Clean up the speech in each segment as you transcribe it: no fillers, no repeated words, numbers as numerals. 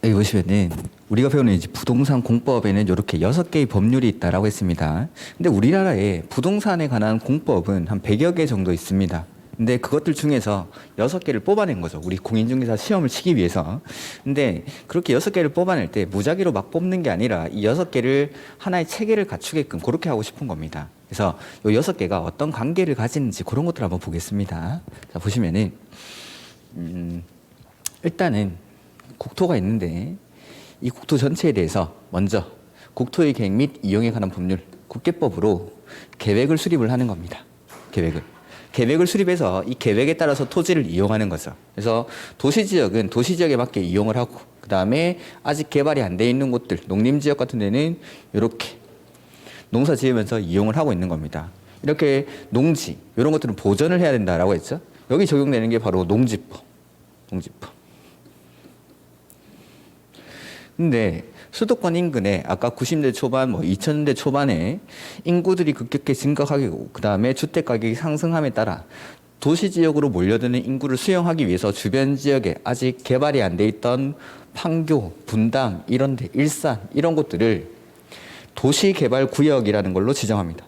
여기 보시면은 우리가 배우는 이제 부동산 공법에는 이렇게 6개의 법률이 있다라고 했습니다. 근데 우리나라에 부동산에 관한 공법은 한 100여 개 정도 있습니다. 근데 그것들 중에서 6개를 뽑아낸 거죠. 우리 공인중개사 시험을 치기 위해서. 근데 그렇게 6개를 뽑아낼 때 무작위로 막 뽑는 게 아니라 이 6개를 하나의 체계를 갖추게끔 그렇게 하고 싶은 겁니다. 그래서 이 6개가 어떤 관계를 가지는지 그런 것들을 한번 보겠습니다. 자, 보시면은 일단은 국토가 있는데 이 국토 전체에 대해서 먼저 국토의 계획 및 이용에 관한 법률 국계법으로 계획을 수립을 하는 겁니다. 계획을 수립해서 이 계획에 따라서 토지를 이용하는 거죠. 그래서 도시지역은 도시지역에 맞게 이용을 하고, 그 다음에 아직 개발이 안 돼 있는 곳들, 농림지역 같은 데는 이렇게 농사 지으면서 이용을 하고 있는 겁니다. 이렇게 농지, 이런 것들은 보전을 해야 된다라고 했죠. 여기 적용되는 게 바로 농지법. 근데 수도권 인근에 아까 90년대 초반, 2000년대 초반에 인구들이 급격히 증가하게 되고, 그 다음에 주택 가격이 상승함에 따라 도시 지역으로 몰려드는 인구를 수용하기 위해서 주변 지역에 아직 개발이 안 돼 있던 판교, 분당, 이런 데, 일산, 이런 곳들을 도시개발구역이라는 걸로 지정합니다.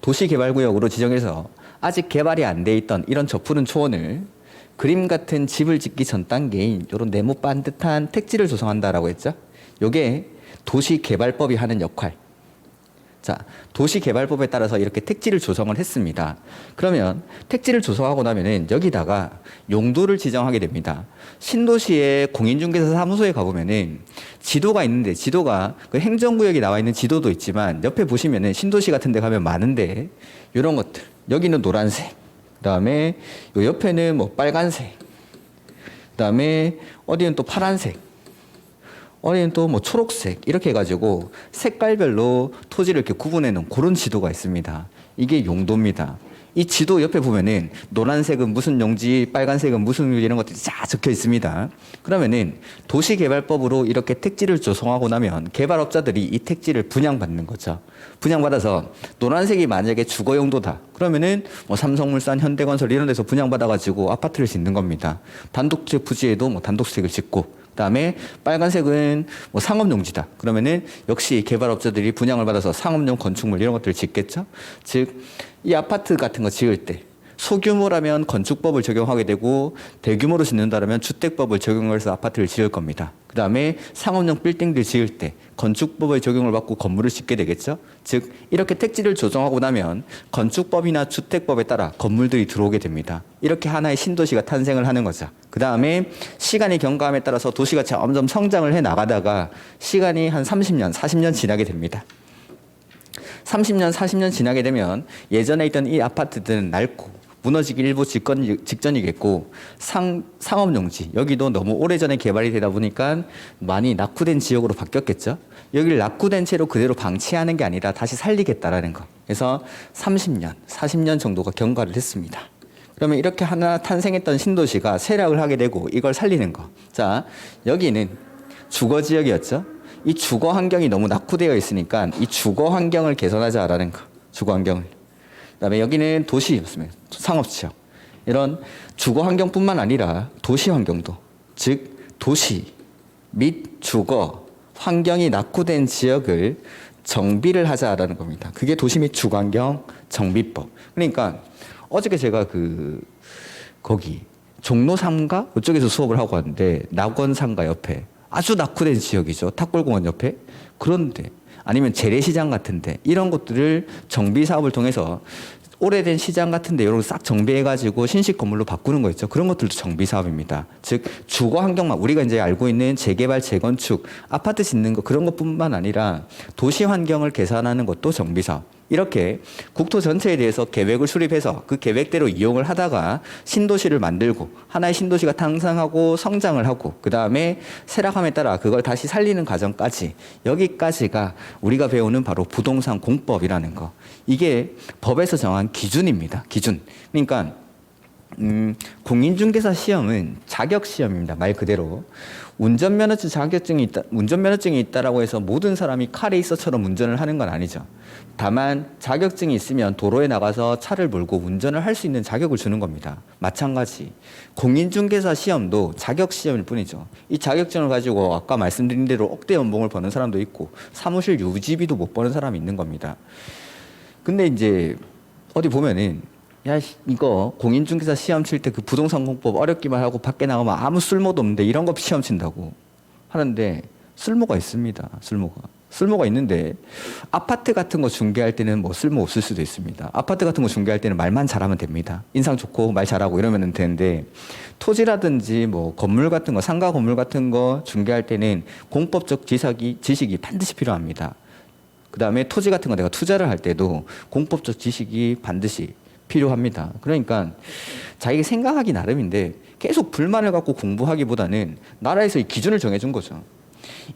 도시개발구역으로 지정해서 아직 개발이 안 돼 있던 이런 저푸른 초원을 그림 같은 집을 짓기 전 단계인 이런 네모 반듯한 택지를 조성한다라고 했죠. 요게 도시개발법이 하는 역할. 자, 도시개발법에 따라서 이렇게 택지를 조성을 했습니다. 그러면 택지를 조성하고 나면은 여기다가 용도를 지정하게 됩니다. 신도시의 공인중개사 사무소에 가보면은 지도가 있는데, 지도가 그 행정구역이 나와 있는 지도도 있지만 옆에 보시면은 신도시 같은 데 가면 많은데 이런 것들, 여기는 노란색, 그 다음에 요 옆에는 빨간색, 그 다음에 어디는 또 파란색, 어디는 또 초록색, 이렇게 해가지고 색깔별로 토지를 이렇게 구분해 놓은 그런 지도가 있습니다. 이게 용도입니다. 이 지도 옆에 보면은 노란색은 무슨 용지, 빨간색은 무슨 용지, 이런 것들이 쫙 적혀 있습니다. 그러면은 도시개발법으로 이렇게 택지를 조성하고 나면 개발업자들이 이 택지를 분양받는 거죠. 분양받아서 노란색이 만약에 주거 용도다. 그러면은 삼성물산, 현대건설 이런 데서 분양받아가지고 아파트를 짓는 겁니다. 단독주택 부지에도 단독주택을 짓고, 그다음에 빨간색은 상업용지다. 그러면은 역시 개발업자들이 분양을 받아서 상업용 건축물 이런 것들을 짓겠죠. 즉, 이 아파트 같은 거 지을 때 소규모라면 건축법을 적용하게 되고 대규모로 짓는다면 주택법을 적용해서 아파트를 지을 겁니다. 그다음에 상업용 빌딩들 지을 때 건축법의 적용을 받고 건물을 짓게 되겠죠. 즉, 이렇게 택지를 조정하고 나면 건축법이나 주택법에 따라 건물들이 들어오게 됩니다. 이렇게 하나의 신도시가 탄생을 하는 거죠. 그 다음에 시간이 경과함에 따라서 도시가 점점 성장을 해 나가다가 시간이 한 30년, 40년 지나게 됩니다. 30년, 40년 지나게 되면 예전에 있던 이 아파트들은 낡고 무너지기 일부 직전이겠고, 상업용지, 여기도 너무 오래전에 개발이 되다 보니까 많이 낙후된 지역으로 바뀌었겠죠. 여기를 낙후된 채로 그대로 방치하는 게 아니라 다시 살리겠다라는 거. 그래서 30년, 40년 정도가 경과를 했습니다. 그러면 이렇게 하나 탄생했던 신도시가 쇠락을 하게 되고 이걸 살리는 거. 자, 여기는 주거지역이었죠. 이 주거 환경이 너무 낙후되어 있으니까 이 주거 환경을 개선하자라는 거. 주거 환경을. 그다음에 여기는 도시였습니다. 상업지역. 이런 주거 환경뿐만 아니라 도시 환경도, 즉 도시 및 주거 환경이 낙후된 지역을 정비를 하자라는 겁니다. 그게 도시 및 주거 환경 정비법. 그러니까 어저께 제가 거기 종로 3가 이쪽에서 수업을 하고 왔는데 낙원 3가 옆에 아주 낙후된 지역이죠. 탁골공원 옆에. 그런데 아니면 재래시장 같은데 이런 것들을 정비 사업을 통해서 오래된 시장 같은데 이런 거 싹 정비해가지고 신식 건물로 바꾸는 거 있죠. 그런 것들도 정비 사업입니다. 즉 주거 환경만 우리가 이제 알고 있는 재개발, 재건축, 아파트 짓는 거 그런 것뿐만 아니라 도시 환경을 개선하는 것도 정비 사업. 이렇게 국토 전체에 대해서 계획을 수립해서 그 계획대로 이용을 하다가 신도시를 만들고 하나의 신도시가 탄생하고 성장을 하고 그 다음에 쇠락함에 따라 그걸 다시 살리는 과정까지, 여기까지가 우리가 배우는 바로 부동산 공법이라는 거. 이게 법에서 정한 기준입니다. 기준. 그러니까 공인중개사 시험은 자격 시험입니다. 말 그대로. 운전면허증 자격증이 있다, 운전면허증이 있다라고 해서 모든 사람이 칼에 있어처럼 운전을 하는 건 아니죠. 다만 자격증이 있으면 도로에 나가서 차를 몰고 운전을 할 수 있는 자격을 주는 겁니다. 마찬가지 공인중개사 시험도 자격 시험일 뿐이죠. 이 자격증을 가지고 아까 말씀드린 대로 억대 연봉을 버는 사람도 있고 사무실 유지비도 못 버는 사람이 있는 겁니다. 근데 이제 어디 보면은 야, 이거 공인중개사 시험 칠 때 그 부동산 공법 어렵기만 하고 밖에 나가면 아무 쓸모도 없는데 이런 거 시험 친다고 하는데 쓸모가 있습니다. 쓸모가 있는데 아파트 같은 거 중개할 때는 뭐 쓸모 없을 수도 있습니다. 아파트 같은 거 중개할 때는 말만 잘하면 됩니다. 인상 좋고 말 잘하고 이러면 되는데 토지라든지 뭐 건물 같은 거 상가 건물 같은 거 중개할 때는 공법적 지식이 반드시 필요합니다. 그 다음에 토지 같은 거 내가 투자를 할 때도 공법적 지식이 반드시 필요합니다. 그러니까 자기가 생각하기 나름인데 계속 불만을 갖고 공부하기보다는 나라에서 이 기준을 정해준 거죠.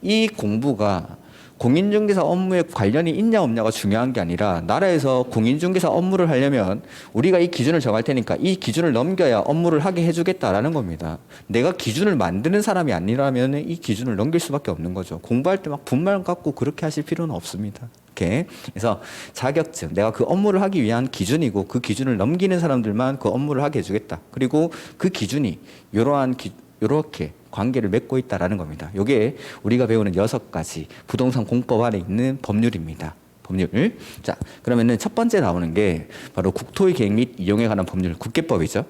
이 공부가 공인중개사 업무에 관련이 있냐 없냐가 중요한 게 아니라 나라에서 공인중개사 업무를 하려면 우리가 이 기준을 정할 테니까 이 기준을 넘겨야 업무를 하게 해주겠다라는 겁니다. 내가 기준을 만드는 사람이 아니라면 이 기준을 넘길 수밖에 없는 거죠. 공부할 때 막 분말 갖고 그렇게 하실 필요는 없습니다. 이렇게. 그래서 자격증, 내가 그 업무를 하기 위한 기준이고 그 기준을 넘기는 사람들만 그 업무를 하게 해주겠다. 그리고 그 기준이 요렇게 관계를 맺고 있다라는 겁니다. 이게 우리가 배우는 6가지 부동산 공법 안에 있는 법률입니다. 법률. 자, 그러면은 첫 번째 나오는 게 바로 국토의 계획 및 이용에 관한 법률, 국계법이죠.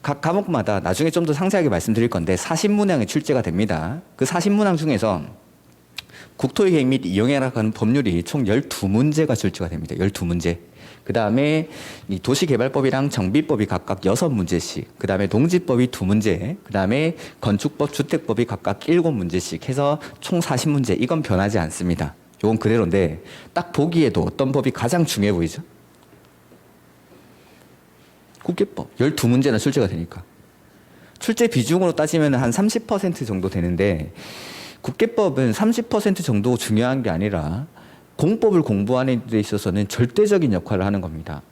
각 과목마다 나중에 좀 더 상세하게 말씀드릴 건데 40문항이 출제가 됩니다. 그 40문항 중에서 국토의 계획 및 이용에 관한 법률이 총 12문제가 출제가 됩니다. 12문제. 그 다음에 이 도시개발법이랑 정비법이 각각 6문제씩, 그 다음에 농지법이 2문제, 그 다음에 건축법, 주택법이 각각 7문제씩 해서 총 40문제. 이건 변하지 않습니다. 이건 그대로인데 딱 보기에도 어떤 법이 가장 중요해 보이죠? 국계법. 12문제나 출제가 되니까. 출제 비중으로 따지면 한 30% 정도 되는데 국계법은 30% 정도 중요한 게 아니라 공법을 공부하는 데 있어서는 절대적인 역할을 하는 겁니다.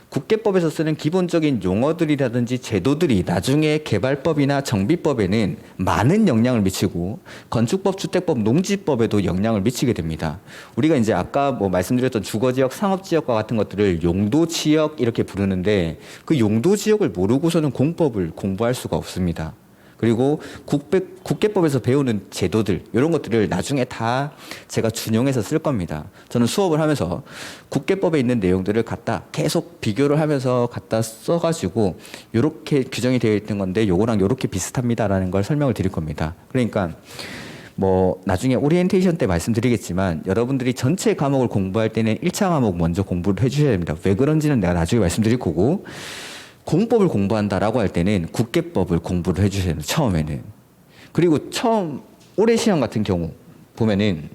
국계법에서 쓰는 기본적인 용어들이라든지 제도들이 나중에 개발법이나 정비법에는 많은 영향을 미치고 건축법, 주택법, 농지법에도 영향을 미치게 됩니다. 우리가 이제 아까 뭐 말씀드렸던 주거지역, 상업지역과 같은 것들을 용도지역 이렇게 부르는데 그 용도지역을 모르고서는 공법을 공부할 수가 없습니다. 그리고 국계법에서 배우는 제도들 이런 것들을 나중에 다 제가 준용해서 쓸 겁니다. 저는 수업을 하면서 국계법에 있는 내용들을 갖다 계속 비교를 하면서 갖다 써가지고 이렇게 규정이 되어 있는 건데 요거랑 이렇게 비슷합니다라는 걸 설명을 드릴 겁니다. 그러니까 뭐 나중에 오리엔테이션 때 말씀드리겠지만 여러분들이 전체 과목을 공부할 때는 1차 과목 먼저 공부를 해주셔야 됩니다. 왜 그런지는 내가 나중에 말씀드릴 거고 공법을 공부한다라고 할 때는 국계법을 공부를 해주셔야 돼요. 처음에는. 그리고 올해 시험 같은 경우 보면은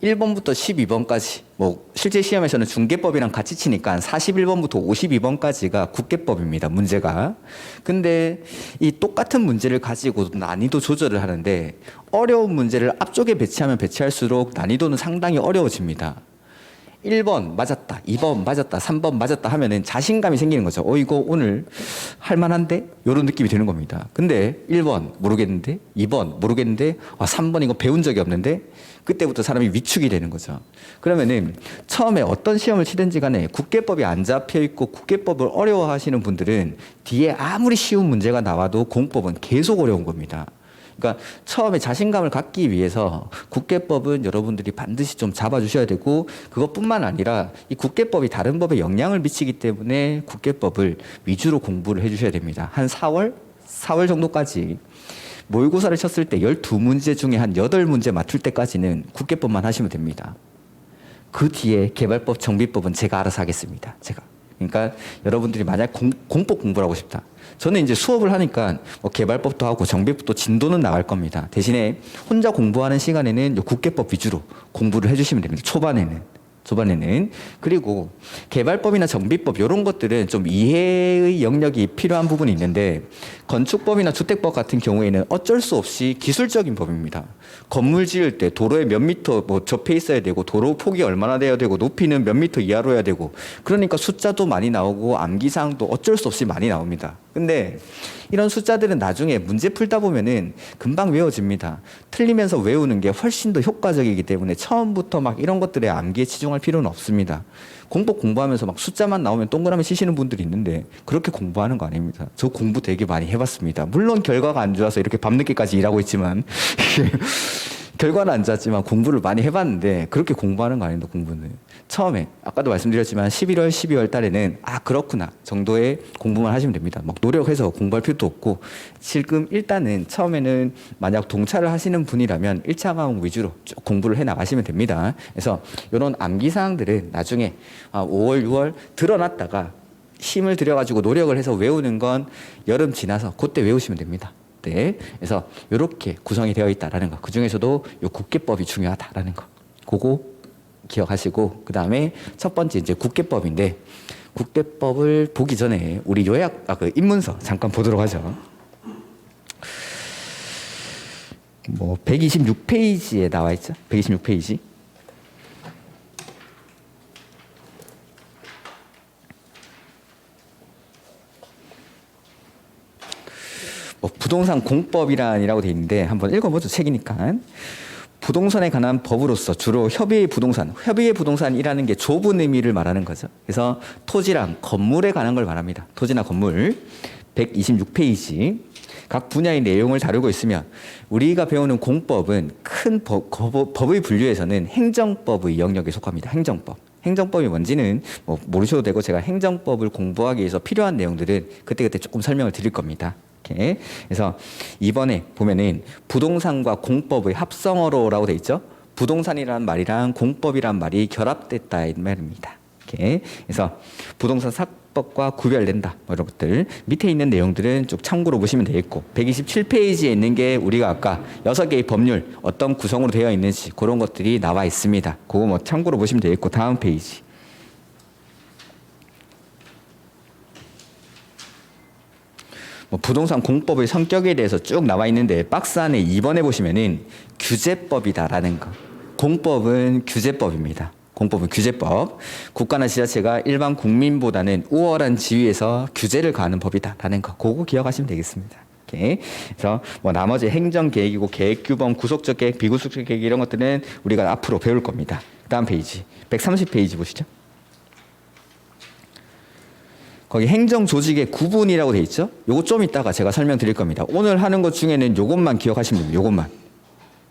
1번부터 12번까지 뭐 실제 시험에서는 중개법이랑 같이 치니까 41번부터 52번까지가 국계법입니다. 문제가. 근데 이 똑같은 문제를 가지고 난이도 조절을 하는데 어려운 문제를 앞쪽에 배치하면 배치할수록 난이도는 상당히 어려워집니다. 1번 맞았다, 2번 맞았다, 3번 맞았다 하면은 자신감이 생기는 거죠. 이거 오늘 할만한데? 이런 느낌이 드는 겁니다. 근데 1번 모르겠는데, 2번 모르겠는데, 3번 이거 배운 적이 없는데, 그때부터 사람이 위축이 되는 거죠. 그러면은 처음에 어떤 시험을 치든지 간에 국계법이 안 잡혀 있고 국계법을 어려워하시는 분들은 뒤에 아무리 쉬운 문제가 나와도 공법은 계속 어려운 겁니다. 그러니까 처음에 자신감을 갖기 위해서 국계법은 여러분들이 반드시 좀 잡아주셔야 되고 그것뿐만 아니라 이 국계법이 다른 법에 영향을 미치기 때문에 국계법을 위주로 공부를 해주셔야 됩니다. 한 4월 정도까지 모의고사를 쳤을 때 12문제 중에 한 8문제 맞출 때까지는 국계법만 하시면 됩니다. 그 뒤에 개발법, 정비법은 제가 알아서 하겠습니다. 제가. 그러니까 여러분들이 만약 공법 공부를 하고 싶다. 저는 이제 수업을 하니까 뭐 개발법도 하고 정비법도 진도는 나갈 겁니다. 대신에 혼자 공부하는 시간에는 국계법 위주로 공부를 해주시면 됩니다. 초반에는. 초반에는. 그리고 개발법이나 정비법 이런 것들은 좀 이해의 영역이 필요한 부분이 있는데 건축법이나 주택법 같은 경우에는 어쩔 수 없이 기술적인 법입니다. 건물 지을 때 도로에 몇 미터 뭐 접해 있어야 되고 도로 폭이 얼마나 돼야 되고 높이는 몇 미터 이하로 해야 되고 그러니까 숫자도 많이 나오고 암기사항도 어쩔 수 없이 많이 나옵니다. 근데 이런 숫자들은 나중에 문제 풀다 보면은 금방 외워집니다. 틀리면서 외우는 게 훨씬 더 효과적이기 때문에 처음부터 막 이런 것들에 암기에 치중할 필요는 없습니다. 공부하면서 막 숫자만 나오면 동그라미 치시는 분들이 있는데 그렇게 공부하는 거 아닙니다. 저 공부 되게 많이 해봤습니다. 물론 결과가 안 좋아서 이렇게 밤늦게까지 일하고 있지만 결과는 안 좋았지만 공부를 많이 해봤는데 그렇게 공부하는 거 아닙니다. 공부는 처음에 아까도 말씀드렸지만 11월 12월 달에는 아 그렇구나 정도의 공부만 하시면 됩니다. 막 노력해서 공부할 필요도 없고 지금 일단은 처음에는 만약 동차를 하시는 분이라면 1차 과목 위주로 쭉 공부를 해 나가시면 됩니다. 그래서 이런 암기 사항들은 나중에 5월 6월 드러났다가 힘을 들여가지고 노력을 해서 외우는 건 여름 지나서 그때 외우시면 됩니다. 네, 그래서 이렇게 구성이 되어 있다라는 거. 그 중에서도 요 국계법이 중요하다라는 거. 그거 기억하시고 그 다음에 첫 번째 이제 국계법인데 국계법을 보기 전에 우리 요약 그 입문서 잠깐 보도록 하죠. 뭐 126페이지에 나와 있죠. 126페이지. 부동산 공법이란이라고 돼 있는데 한번 읽어보죠. 책이니까. 부동산에 관한 법으로서 주로 협의의 부동산이라는 게 좁은 의미를 말하는 거죠. 그래서 토지랑 건물에 관한 걸 말합니다. 토지나 건물 126페이지 각 분야의 내용을 다루고 있으며 우리가 배우는 공법은 큰 법의 분류에서는 행정법의 영역에 속합니다. 행정법. 행정법이 뭔지는 뭐 모르셔도 되고 제가 행정법을 공부하기 위해서 필요한 내용들은 그때그때 조금 설명을 드릴 겁니다. 이렇게. 그래서 이번에 보면은 부동산과 공법의 합성어로라고 돼 있죠. 부동산이라는 말이랑 공법이라는 말이 결합됐다 이 말입니다. 이렇게. 그래서 부동산 사법과 구별된다 뭐 이런 것들 밑에 있는 내용들은 쭉 참고로 보시면 되겠고 127페이지에 있는 게 우리가 아까 6개의 법률 어떤 구성으로 되어 있는지 그런 것들이 나와 있습니다. 그거 뭐 참고로 보시면 되겠고 다음 페이지. 부동산 공법의 성격에 대해서 쭉 나와 있는데 박스 안에 2번에 보시면은 규제법이다라는 거. 공법은 규제법입니다. 공법은 규제법. 국가나 지자체가 일반 국민보다는 우월한 지위에서 규제를 가하는 법이다라는 거. 그거 기억하시면 되겠습니다. 이렇게. 그래서 뭐 나머지 행정계획이고 계획규범, 구속적 계획, 비구속적 계획 이런 것들은 우리가 앞으로 배울 겁니다. 다음 페이지. 130페이지 보시죠. 거기 행정조직의 구분이라고 돼 있죠. 요거 좀 이따가 제가 설명드릴 겁니다. 오늘 하는 것 중에는 요것만 기억하시면 됩니다. 요것만.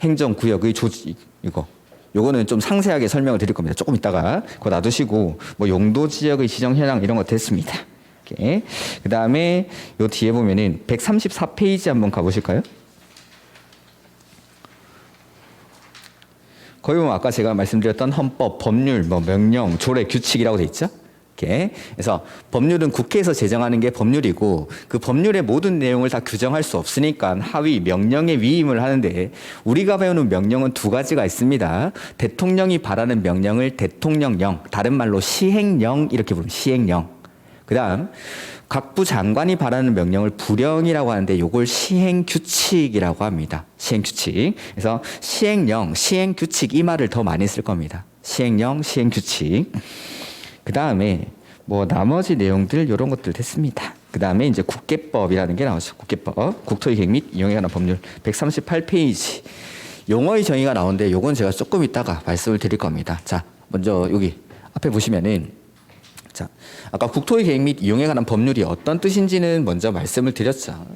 행정구역의 조직 이거. 요거는 좀 상세하게 설명을 드릴 겁니다. 조금 이따가 그거 놔두시고 뭐 용도지역의 지정 현황 이런 거 됐습니다. 이렇게. 그다음에 요 뒤에 보면은 134페이지 한번 가보실까요? 거기 보면 아까 제가 말씀드렸던 헌법, 법률, 뭐 명령, 조례, 규칙이라고 돼 있죠. 그래서 법률은 국회에서 제정하는 게 법률이고 그 법률의 모든 내용을 다 규정할 수 없으니까 하위 명령에 위임을 하는데 우리가 배우는 명령은 두 가지가 있습니다. 대통령이 바라는 명령을 대통령령, 다른 말로 시행령 이렇게 부르면 시행령. 그다음 각부 장관이 바라는 명령을 부령이라고 하는데 이걸 시행규칙이라고 합니다. 시행규칙. 그래서 시행령, 시행규칙 이 말을 더 많이 쓸 겁니다. 시행령, 시행규칙. 그 다음에 뭐 나머지 내용들 이런 것들 됐습니다. 그 다음에 이제 국계법이라는 게 나왔죠. 국계법, 국토의 계획 및 이용에 관한 법률 138페이지 용어의 정의가 나오는데 요건 제가 조금 이따가 말씀을 드릴 겁니다. 자, 먼저 여기 앞에 보시면은 자, 아까 국토의 계획 및 이용에 관한 법률이 어떤 뜻인지는 먼저 말씀을 드렸죠.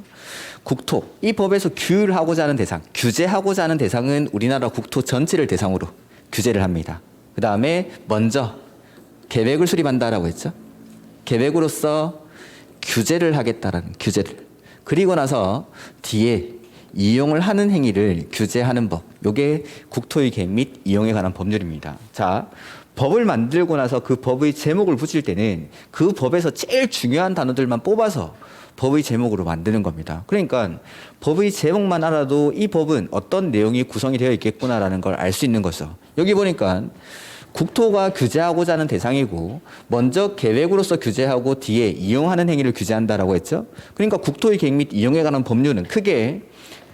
국토, 이 법에서 규율하고자 하는 대상, 규제하고자 하는 대상은 우리나라 국토 전체를 대상으로 규제를 합니다. 그 다음에 먼저 계획을 수립한다라고 했죠. 계획으로서 규제를 하겠다라는 규제를. 그리고 나서 뒤에 이용을 하는 행위를 규제하는 법. 요게 국토의 계획 및 이용에 관한 법률입니다. 자, 법을 만들고 나서 그 법의 제목을 붙일 때는 그 법에서 제일 중요한 단어들만 뽑아서 법의 제목으로 만드는 겁니다. 그러니까 법의 제목만 알아도 이 법은 어떤 내용이 구성이 되어 있겠구나라는 걸 알 수 있는 거죠. 여기 보니까 국토가 규제하고자 하는 대상이고 먼저 계획으로서 규제하고 뒤에 이용하는 행위를 규제한다라고 했죠. 그러니까 국토의 계획 및 이용에 관한 법률은 크게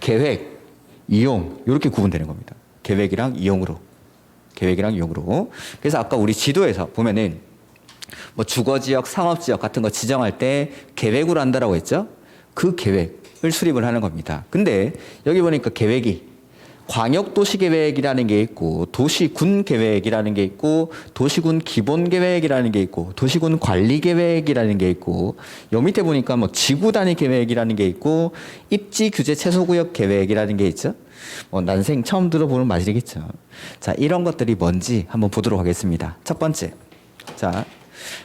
계획, 이용 이렇게 구분되는 겁니다. 계획이랑 이용으로. 계획이랑 이용으로. 그래서 아까 우리 지도에서 보면은 뭐 주거지역, 상업지역 같은 거 지정할 때 계획으로 한다라고 했죠. 그 계획을 수립을 하는 겁니다. 근데 여기 보니까 계획이 광역도시계획이라는 게 있고 도시군계획이라는 게 있고 도시군 기본계획이라는 게 있고 도시군 관리계획이라는 게 있고 요 밑에 보니까 뭐 지구단위 계획이라는 게 있고 입지규제 최소구역 계획이라는 게 있죠. 난생 처음 들어보는 말이겠죠. 자, 이런 것들이 뭔지 한번 보도록 하겠습니다. 첫 번째, 자,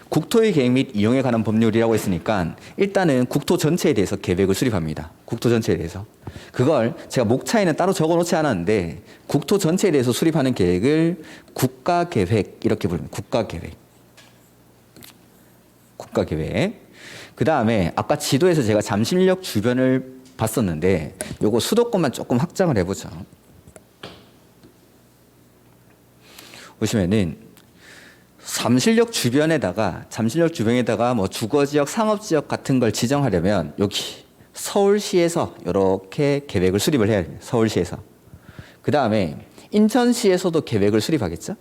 국토의 계획 및 이용에 관한 법률이라고 했으니까 일단은 국토 전체에 대해서 계획을 수립합니다. 국토 전체에 대해서. 그걸 제가 목차에는 따로 적어놓지 않았는데 국토 전체에 대해서 수립하는 계획을 국가계획 이렇게 부릅니다. 국가계획. 국가계획. 그 다음에 아까 지도에서 제가 잠실역 주변을 봤었는데 요거 수도권만 조금 확장을 해보죠. 보시면은 잠실역 주변에다가 뭐 주거지역, 상업지역 같은 걸 지정하려면 여기 서울시에서 이렇게 계획을 수립을 해야 됩니다. 서울시에서. 그 다음에 인천시에서도 계획을 수립하겠죠.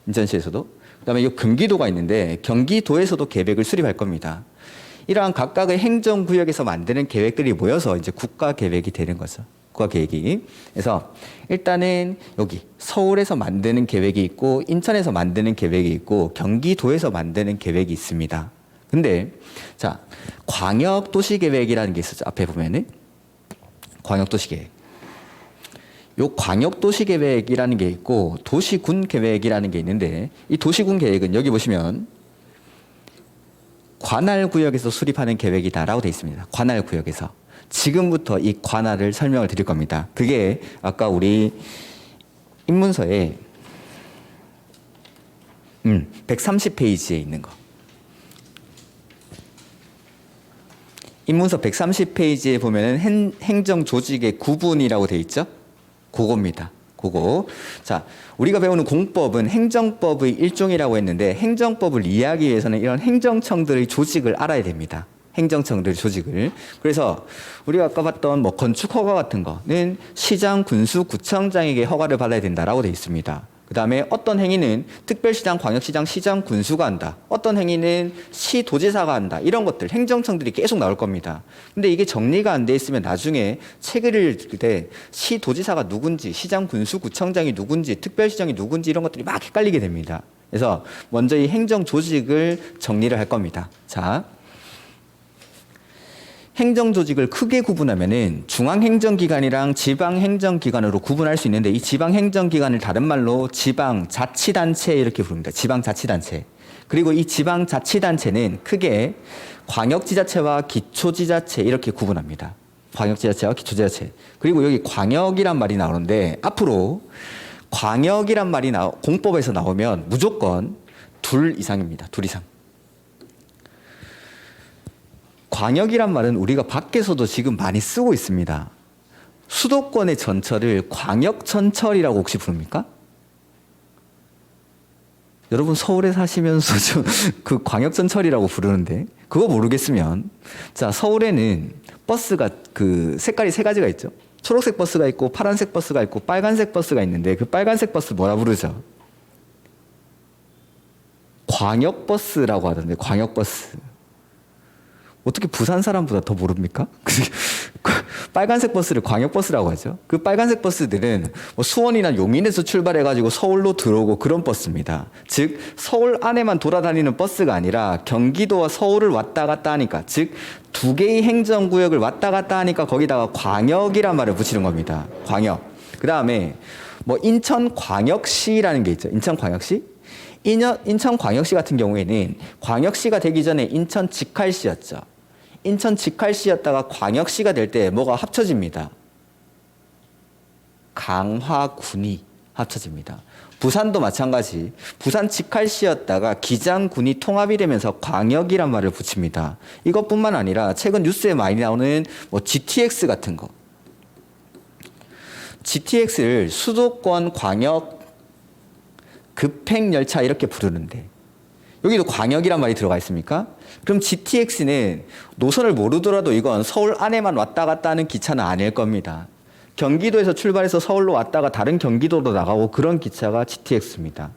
인천시에서도. 그 다음에 이 경기도가 있는데 경기도에서도 계획을 수립할 겁니다. 이러한 각각의 행정구역에서 만드는 계획들이 모여서 이제 국가계획이 되는 거죠. 국가계획이. 그래서 일단은 여기 서울에서 만드는 계획이 있고 인천에서 만드는 계획이 있고 경기도에서 만드는 계획이 있습니다. 근데 자, 광역도시계획이라는 게 있었죠. 앞에 보면은 광역도시계획. 요 광역도시계획이라는 게 있고 도시군계획이라는 게 있는데 이 도시군계획은 여기 보시면 관할구역에서 수립하는 계획이다라고 되어 있습니다. 관할구역에서. 지금부터 이 관할을 설명을 드릴 겁니다. 그게 아까 우리 입문서에 130페이지에 있는 거. 입문서 130페이지에 보면은 행정조직의 구분이라고 되어 있죠? 그겁니다. 그거. 자, 우리가 배우는 공법은 행정법의 일종이라고 했는데 행정법을 이해하기 위해서는 이런 행정청들의 조직을 알아야 됩니다. 행정청들의 조직을. 그래서 우리가 아까 봤던 뭐 건축 허가 같은 거는 시장, 군수, 구청장에게 허가를 받아야 된다라고 되어 있습니다. 그 다음에 어떤 행위는 특별시장, 광역시장, 시장, 군수가 한다. 어떤 행위는 시도지사가 한다. 이런 것들 행정청들이 계속 나올 겁니다. 근데 이게 정리가 안 돼 있으면 나중에 책을 읽을 때 시도지사가 누군지, 시장, 군수, 구청장이 누군지, 특별시장이 누군지 이런 것들이 막 헷갈리게 됩니다. 그래서 먼저 이 행정조직을 정리를 할 겁니다. 자, 행정조직을 크게 구분하면은 중앙행정기관이랑 지방행정기관으로 구분할 수 있는데 이 지방행정기관을 다른 말로 지방자치단체 이렇게 부릅니다. 지방자치단체. 그리고 이 지방자치단체는 크게 광역지자체와 기초지자체 이렇게 구분합니다. 광역지자체와 기초지자체. 그리고 여기 광역이란 말이 나오는데 앞으로 광역이란 말이 공법에서 나오면 무조건 둘 이상입니다. 둘 이상. 광역이란 말은 우리가 밖에서도 지금 많이 쓰고 있습니다. 수도권의 전철을 광역전철이라고 혹시 부릅니까? 여러분 서울에 사시면서 그 광역전철이라고 부르는데 그거 모르겠으면 자, 서울에는 버스가 그 색깔이 세 가지가 있죠. 초록색 버스가 있고 파란색 버스가 있고 빨간색 버스가 있는데 그 빨간색 버스 뭐라 부르죠? 광역버스라고 하던데 광역버스. 어떻게 부산 사람보다 더 모릅니까? 빨간색 버스를 광역버스라고 하죠. 그 빨간색 버스들은 뭐 수원이나 용인에서 출발해가지고 서울로 들어오고 그런 버스입니다. 즉 서울 안에만 돌아다니는 버스가 아니라 경기도와 서울을 왔다 갔다 하니까 즉 두 개의 행정구역을 왔다 갔다 하니까 거기다가 광역이란 말을 붙이는 겁니다. 광역. 그 다음에 뭐 인천광역시라는 게 있죠. 인천광역시. 인천광역시 같은 경우에는 광역시가 되기 전에 인천직할시였죠. 인천직할시였다가 광역시가 될 때 뭐가 합쳐집니다. 강화군이 합쳐집니다. 부산도 마찬가지. 부산 직할시였다가 기장군이 통합이 되면서 광역이란 말을 붙입니다. 이것뿐만 아니라 최근 뉴스에 많이 나오는 뭐 GTX 같은 거. GTX를 수도권 광역 급행열차 이렇게 부르는데 여기도 광역이란 말이 들어가 있습니까? 그럼 GTX는 노선을 모르더라도 이건 서울 안에만 왔다 갔다 하는 기차는 아닐 겁니다. 경기도에서 출발해서 서울로 왔다가 다른 경기도로 나가고 그런 기차가 GTX입니다.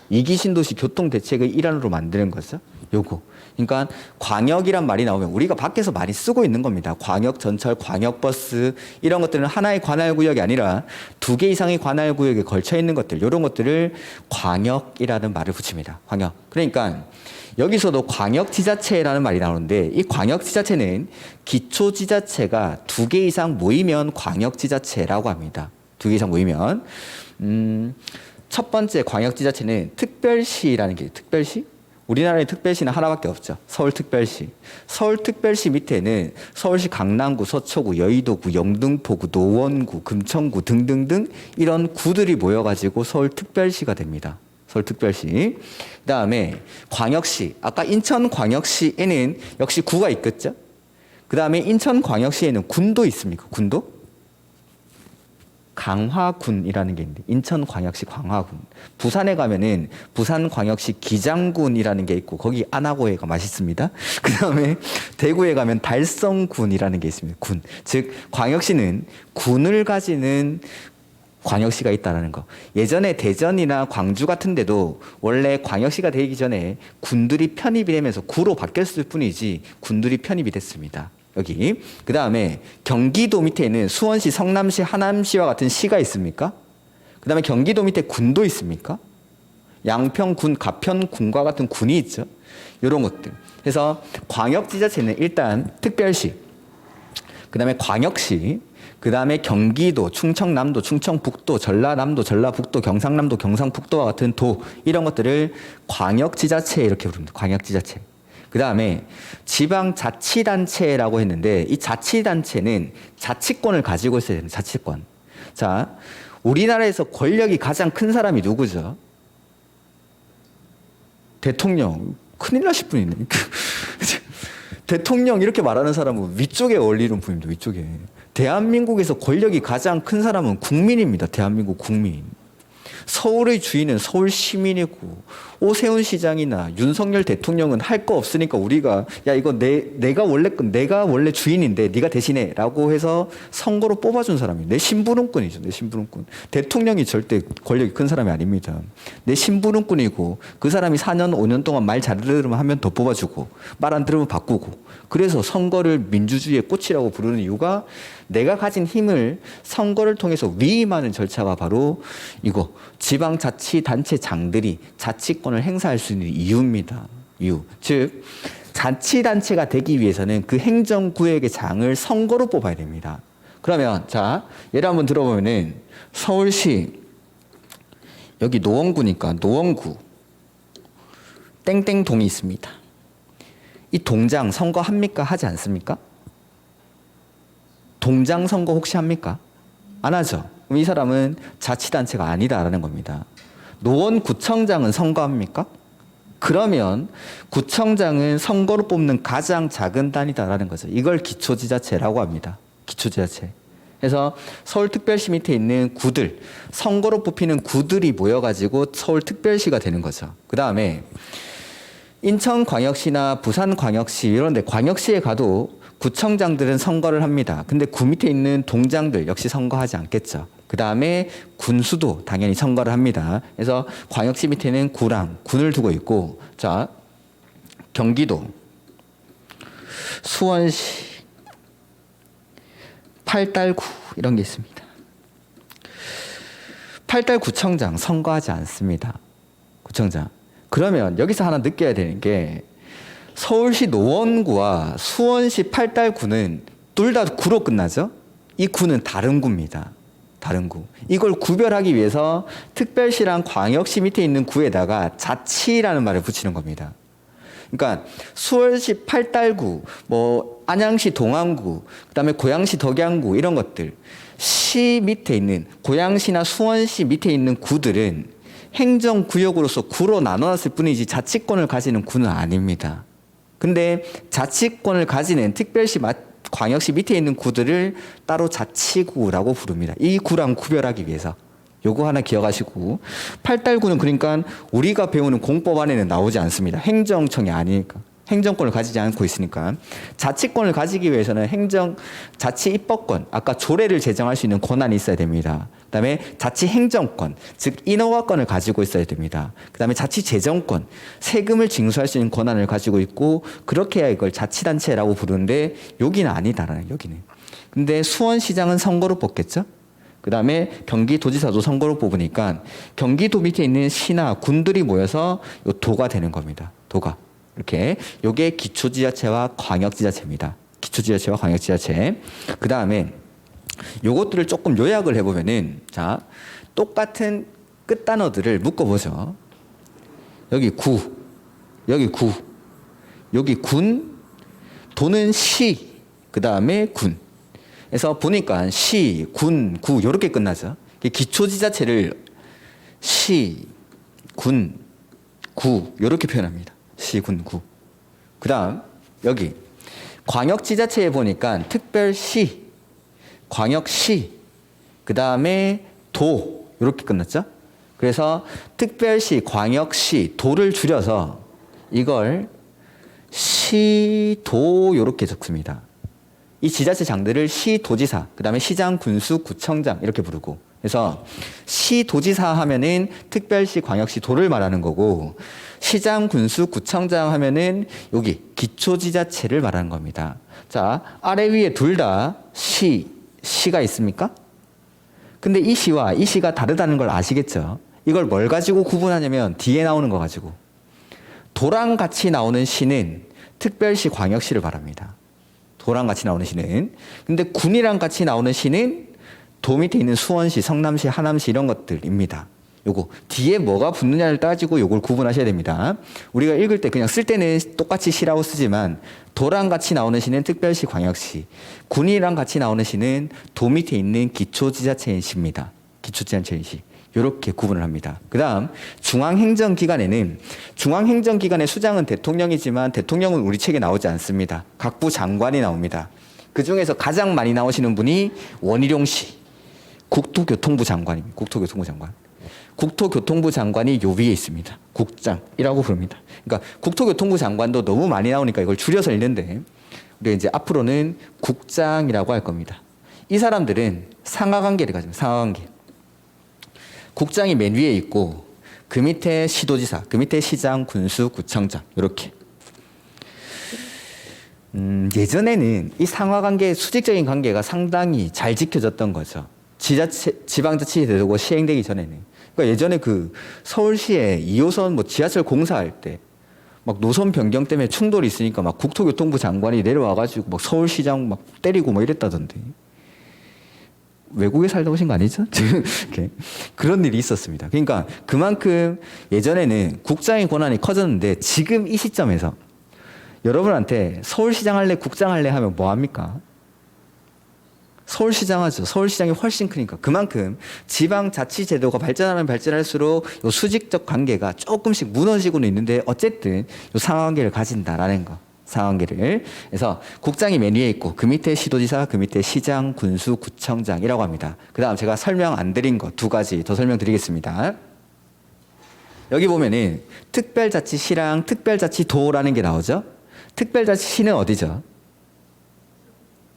이기 신도시 교통대책의 일환으로 만드는 거죠. 요거. 그러니까 광역이란 말이 나오면 우리가 밖에서 많이 쓰고 있는 겁니다. 광역 전철, 광역버스 이런 것들은 하나의 관할구역이 아니라 2개 이상의 관할구역에 걸쳐 있는 것들 이런 것들을 광역이라는 말을 붙입니다. 광역. 그러니까 여기서도 광역지자체라는 말이 나오는데 이 광역지자체는 기초지자체가 2개 이상 모이면 광역지자체라고 합니다. 2개 이상 모이면 첫 번째 광역지자체는 특별시라는 게 특별시? 우리나라의 특별시는 하나밖에 없죠. 서울특별시. 서울특별시 밑에는 서울시 강남구, 서초구, 여의도구, 영등포구, 노원구, 금천구 등등등 이런 구들이 모여가지고 서울특별시가 됩니다. 서울특별시. 그 다음에 광역시. 아까 인천광역시에는 역시 구가 있겠죠. 그 다음에 인천광역시에는 군도 있습니까? 군도? 강화군이라는 게 있는데 인천광역시 강화군. 부산에 가면은 부산광역시 기장군이라는 게 있고 거기 안하고회가 맛있습니다. 그 다음에 대구에 가면 달성군이라는 게 있습니다. 군. 즉 광역시는 군을 가지는 광역시가 있다는 거. 예전에 대전이나 광주 같은 데도 원래 광역시가 되기 전에 군들이 편입이 되면서 구로 바뀌었을 뿐이지 군들이 편입이 됐습니다. 여기. 그 다음에 경기도 밑에 있는 수원시, 성남시, 하남시와 같은 시가 있습니까? 그 다음에 경기도 밑에 군도 있습니까? 양평군, 가평군과 같은 군이 있죠. 이런 것들. 그래서 광역지자체는 일단 특별시, 그 다음에 광역시, 그 다음에 경기도, 충청남도, 충청북도, 전라남도, 전라북도, 경상남도, 경상북도와 같은 도 이런 것들을 광역지자체 이렇게 부릅니다. 광역지자체. 그 다음에 지방자치단체라고 했는데 이 자치단체는 자치권을 가지고 있어야 됩니다. 자치권. 자, 우리나라에서 권력이 가장 큰 사람이 누구죠? 대통령. 큰일 나실 분이네. 대통령 이렇게 말하는 사람은 위쪽에 어울리는 분입니다. 위쪽에. 대한민국에서 권력이 가장 큰 사람은 국민입니다. 대한민국 국민. 서울의 주인은 서울 시민이고 오세훈 시장이나 윤석열 대통령은 할 거 없으니까 우리가 야 이거 내가 원래 주인인데 네가 대신해라고 해서 선거로 뽑아준 사람이 내 심부름꾼이죠. 내 심부름꾼. 대통령이 절대 권력이 큰 사람이 아닙니다. 내 심부름꾼이고 그 사람이 4년 5년 동안 말 잘 들으면 한 명 더 뽑아주고 말 안 들으면 바꾸고 그래서 선거를 민주주의의 꽃이라고 부르는 이유가 내가 가진 힘을 선거를 통해서 위임하는 절차가 바로 이거 지방자치단체장들이 자치권을 행사할 수 있는 이유입니다. 이유. 즉 자치단체가 되기 위해서는 그 행정구역의 장을 선거로 뽑아야 됩니다. 그러면 자 예를 한번 들어보면은 서울시 여기 노원구니까 노원구 땡땡동이 있습니다. 이 동장 선거합니까? 하지 않습니까? 동장 선거 혹시 합니까? 안 하죠. 그럼 이 사람은 자치단체가 아니다라는 겁니다. 노원구청장은 선거합니까? 그러면 구청장은 선거로 뽑는 가장 작은 단위다라는 거죠. 이걸 기초지자체라고 합니다. 기초지자체. 그래서 서울특별시 밑에 있는 구들, 선거로 뽑히는 구들이 모여가지고 서울특별시가 되는 거죠. 그 다음에 인천광역시나 부산광역시 이런 데 광역시에 가도 구청장들은 선거를 합니다. 근데 구 밑에 있는 동장들 역시 선거하지 않겠죠. 그 다음에 군수도 당연히 선거를 합니다. 그래서 광역시 밑에는 구랑 군을 두고 있고, 자, 경기도, 수원시, 팔달구 이런 게 있습니다. 팔달구청장 선거하지 않습니다. 구청장. 그러면 여기서 하나 느껴야 되는 게 서울시 노원구와 수원시 팔달구는 둘 다 구로 끝나죠? 이 구는 다른 구입니다. 다른 구. 이걸 구별하기 위해서 특별시랑 광역시 밑에 있는 구에다가 자치라는 말을 붙이는 겁니다. 그러니까 수원시 팔달구, 뭐 안양시 동안구, 그다음에 고양시 덕양구 이런 것들 시 밑에 있는 고양시나 수원시 밑에 있는 구들은 행정구역으로서 구로 나눠놨을 뿐이지 자치권을 가지는 구는 아닙니다. 근데 자치권을 가지는 특별시, 광역시 밑에 있는 구들을 따로 자치구라고 부릅니다. 이 구랑 구별하기 위해서. 요거 하나 기억하시고 8달구는 그러니까 우리가 배우는 공법 안에는 나오지 않습니다. 행정청이 아니니까. 행정권을 가지지 않고 있으니까. 자치권을 가지기 위해서는 자치입법권, 아까 조례를 제정할 수 있는 권한이 있어야 됩니다. 그다음에 자치행정권, 즉 인허가권을 가지고 있어야 됩니다. 그다음에 자치재정권, 세금을 징수할 수 있는 권한을 가지고 있고, 그렇게 해야 이걸 자치단체라고 부르는데 여기는 아니다라는, 여기는. 근데 수원시장은 선거로 뽑겠죠? 그다음에 경기도지사도 선거로 뽑으니까 경기도 밑에 있는 시나 군들이 모여서 요 도가 되는 겁니다. 도가. 이렇게 요게 기초지자체와 광역지자체입니다. 기초지자체와 광역지자체. 그다음에 요것들을 조금 요약을 해보면은, 자, 똑같은 끝단어들을 묶어보죠. 여기 구, 여기 구, 여기 군, 도는 시, 그 다음에 군. 그래서 보니까 시, 군, 구 요렇게 끝나죠. 기초지자체를 시, 군, 구 요렇게 표현합니다. 시, 군, 구. 그 다음 여기 광역지자체에 보니까 특별시, 광역시, 그 다음에 도 이렇게 끝났죠. 그래서 특별시, 광역시, 도를 줄여서 이걸 시도 이렇게 적습니다. 이 지자체장들을 시도지사, 그 다음에 시장, 군수, 구청장 이렇게 부르고, 그래서 시도지사 하면은 특별시, 광역시, 도를 말하는 거고, 시장, 군수, 구청장 하면은 여기 기초지자체를 말하는 겁니다. 자, 아래 위에 둘 다 시가 있습니까? 근데 이 시와 이 시가 다르다는 걸 아시겠죠? 이걸 뭘 가지고 구분하냐면 뒤에 나오는 거 가지고. 도랑 같이 나오는 시는 특별시, 광역시를 말합니다. 도랑 같이 나오는 시는. 근데 군이랑 같이 나오는 시는 도 밑에 있는 수원시, 성남시, 하남시 이런 것들입니다. 요거 뒤에 뭐가 붙느냐를 따지고 요걸 구분하셔야 됩니다. 우리가 읽을 때 그냥 쓸 때는 똑같이 시라고 쓰지만 도랑 같이 나오는 시는 특별시, 광역시, 군이랑 같이 나오는 시는 도 밑에 있는 기초지자체인 시입니다. 기초지자체인 시. 이렇게 구분을 합니다. 그 다음 중앙행정기관에는, 중앙행정기관의 수장은 대통령이지만 대통령은 우리 책에 나오지 않습니다. 각부 장관이 나옵니다. 그 중에서 가장 많이 나오시는 분이 원희룡 씨, 국토교통부 장관입니다. 국토교통부 장관. 국토교통부 장관이 요 위에 있습니다. 국장이라고 부릅니다. 그러니까 국토교통부 장관도 너무 많이 나오니까 이걸 줄여서 읽는데 우리가 이제 앞으로는 국장이라고 할 겁니다. 이 사람들은 상하관계를 가집니다. 상하관계. 국장이 맨 위에 있고 그 밑에 시도지사, 그 밑에 시장, 군수, 구청장 이렇게. 예전에는 이 상하관계, 수직적인 관계가 상당히 잘 지켜졌던 거죠. 지방자치제도가 시행되기 전에는. 그러니까 예전에 그 서울시에 2호선 뭐 지하철 공사할 때 막 노선 변경 때문에 충돌이 있으니까 막 국토교통부 장관이 내려와가지고 막 서울시장 막 때리고 뭐 이랬다던데. 외국에 살다 오신 거 아니죠? 이렇게. 그런 일이 있었습니다. 그러니까 그만큼 예전에는 국장의 권한이 커졌는데 지금 이 시점에서 여러분한테 서울시장 할래, 국장 할래 하면 뭐 합니까? 서울시장 하죠. 서울시장이 훨씬 크니까. 그만큼 지방자치제도가 발전하면 발전할수록 요 수직적 관계가 조금씩 무너지고는 있는데 어쨌든 요 상하관계를 가진다라는 거. 상하관계를. 그래서 국장이 맨 위에 있고 그 밑에 시도지사, 그 밑에 시장, 군수, 구청장이라고 합니다. 그 다음 제가 설명 안 드린 거 두 가지 더 설명드리겠습니다. 여기 보면은 특별자치시랑 특별자치도라는 게 나오죠. 특별자치시는 어디죠?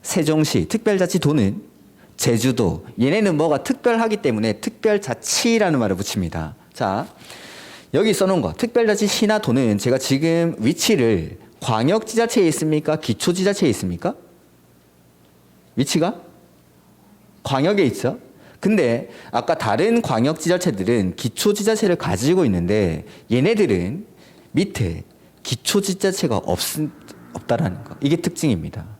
세종시. 특별자치도는 제주도. 얘네는 뭐가 특별하기 때문에 특별자치라는 말을 붙입니다. 자, 여기 써놓은 거 특별자치시나 도는 제가 지금 위치를 광역지자체에 있습니까? 기초지자체에 있습니까? 위치가? 광역에 있죠. 근데 아까 다른 광역지자체들은 기초지자체를 가지고 있는데 얘네들은 밑에 기초지자체가 없다라는 거. 이게 특징입니다.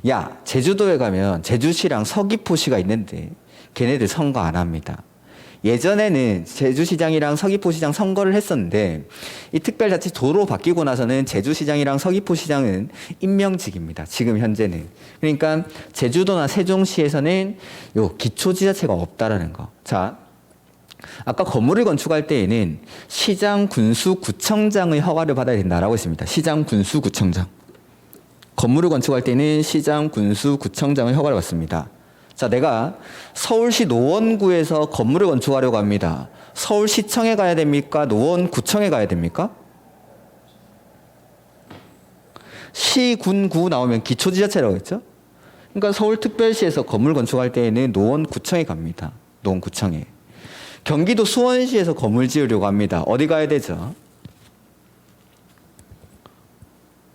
야, 제주도에 가면 제주시랑 서귀포시가 있는데 걔네들 선거 안 합니다. 예전에는 제주시장이랑 서귀포시장 선거를 했었는데 이 특별자치도로 바뀌고 나서는 제주시장이랑 서귀포시장은 임명직입니다. 지금 현재는. 그러니까 제주도나 세종시에서는 요 기초지자체가 없다라는 거. 자, 아까 건물을 건축할 때에는 시장, 군수, 구청장의 허가를 받아야 된다라고 했습니다. 시장, 군수, 구청장. 건물을 건축할 때는 시장, 군수, 구청장의 허가를 받습니다. 자, 내가 서울시 노원구에서 건물을 건축하려고 합니다. 서울시청에 가야 됩니까? 노원구청에 가야 됩니까? 시, 군, 구 나오면 기초지자체라고 했죠? 그러니까 서울특별시에서 건물 건축할 때에는 노원구청에 갑니다. 노원구청에. 경기도 수원시에서 건물 지으려고 합니다. 어디 가야 되죠?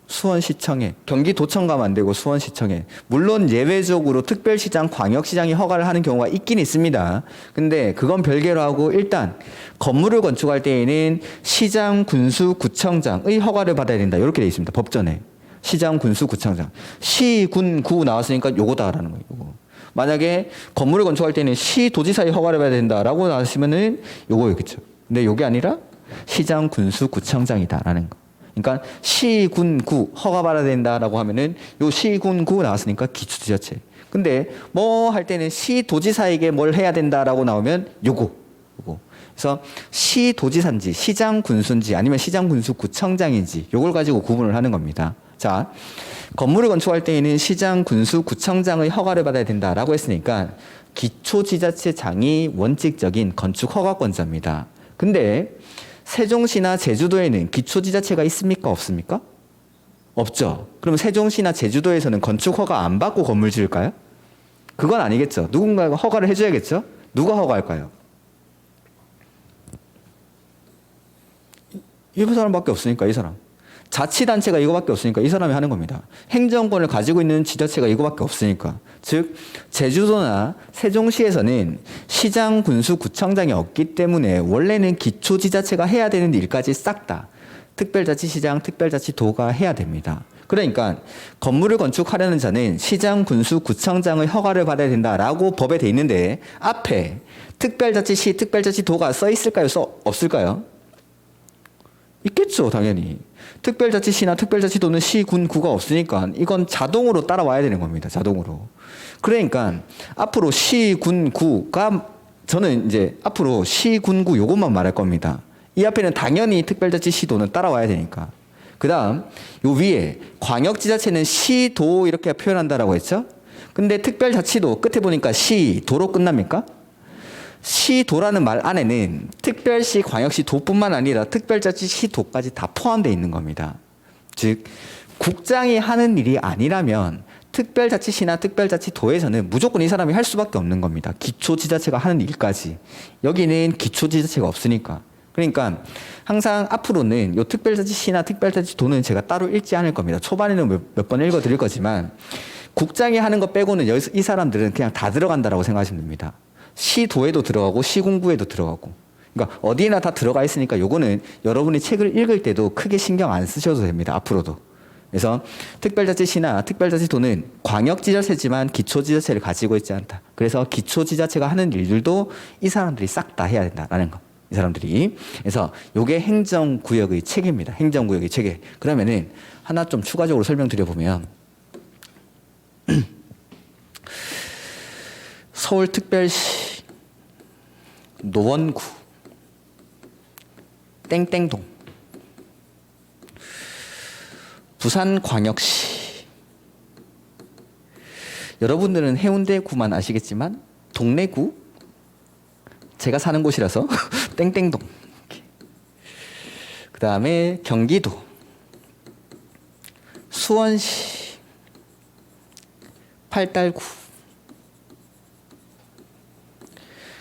수원시청에. 경기도청 가면 안 되고 수원시청에. 물론 예외적으로 특별시장, 광역시장이 허가를 하는 경우가 있긴 있습니다. 근데 그건 별개로 하고 일단 건물을 건축할 때에는 시장, 군수, 구청장의 허가를 받아야 된다. 이렇게 돼 있습니다. 법전에. 시장, 군수, 구청장. 시, 군, 구 나왔으니까 요거다라는 거예요. 요거. 만약에 건물을 건축할 때는 시, 도지사의 허가를 받아야 된다라고 나왔으면은 요거였겠죠. 근데 요게 아니라 시장, 군수, 구청장이다라는 거. 그러니까 시, 군, 구 허가 받아야 된다라고 하면은 요 시, 군, 구 나왔으니까 기초지자체. 근데 뭐 할 때는 시, 도지사에게 뭘 해야 된다라고 나오면 요거. 그래서 시, 도지사인지 시장, 군수인지 아니면 시장, 군수, 구청장인지 요걸 가지고 구분을 하는 겁니다. 자, 건물을 건축할 때에는 시장, 군수, 구청장의 허가를 받아야 된다라고 했으니까 기초지자체장이 원칙적인 건축 허가권자입니다. 근데 세종시나 제주도에는 기초지자체가 있습니까? 없습니까? 없죠. 그럼 세종시나 제주도에서는 건축 허가 안 받고 건물 지을까요? 그건 아니겠죠. 누군가가 허가를 해줘야겠죠. 누가 허가할까요? 이 사람밖에 없으니까 이 사람. 자치단체가 이거밖에 없으니까 이 사람이 하는 겁니다. 행정권을 가지고 있는 지자체가 이거밖에 없으니까. 즉 제주도나 세종시에서는 시장, 군수, 구청장이 없기 때문에 원래는 기초지자체가 해야 되는 일까지 싹 다 특별자치시장, 특별자치도가 해야 됩니다. 그러니까 건물을 건축하려는 자는 시장, 군수, 구청장의 허가를 받아야 된다라고 법에 돼 있는데 앞에 특별자치시, 특별자치도가 써 있을까요? 없을까요? 있겠죠, 당연히. 특별자치시나 특별자치도는 시, 군, 구가 없으니까 이건 자동으로 따라와야 되는 겁니다. 자동으로. 그러니까 앞으로 시, 군, 구가 저는 이제 앞으로 시, 군, 구 요것만 말할 겁니다. 이 앞에는 당연히 특별자치시도는 따라와야 되니까. 그 다음 요 위에 광역지자체는 시, 도 이렇게 표현한다라고 했죠. 근데 특별자치도 끝에 보니까 시, 도로 끝납니까? 시도라는 말 안에는 특별시, 광역시, 도뿐만 아니라 특별자치, 시도까지 다 포함되어 있는 겁니다. 즉 국장이 하는 일이 아니라면 특별자치시나 특별자치도에서는 무조건 이 사람이 할 수밖에 없는 겁니다. 기초지자체가 하는 일까지. 여기는 기초지자체가 없으니까. 그러니까 항상 앞으로는 이 특별자치시나 특별자치도는 제가 따로 읽지 않을 겁니다. 초반에는 몇 번 읽어드릴 거지만 국장이 하는 거 빼고는 이 사람들은 그냥 다 들어간다라고 생각하시면 됩니다. 시도에도 들어가고 시군구에도 들어가고. 그러니까 어디에나 다 들어가 있으니까 요거는 여러분이 책을 읽을 때도 크게 신경 안 쓰셔도 됩니다. 앞으로도. 그래서 특별자치시나 특별자치도는 광역지자체지만 기초지자체를 가지고 있지 않다. 그래서 기초지자체가 하는 일들도 이 사람들이 싹 다 해야 된다라는 거. 이 사람들이. 그래서 요게 행정구역의 체계입니다. 행정구역의 체계. 그러면은 하나 좀 추가적으로 설명드려보면 서울특별시 노원구 땡땡동 부산광역시 여러분들은 해운대구만 아시겠지만 동래구 제가 사는 곳이라서 땡땡동 그 다음에 경기도 수원시 팔달구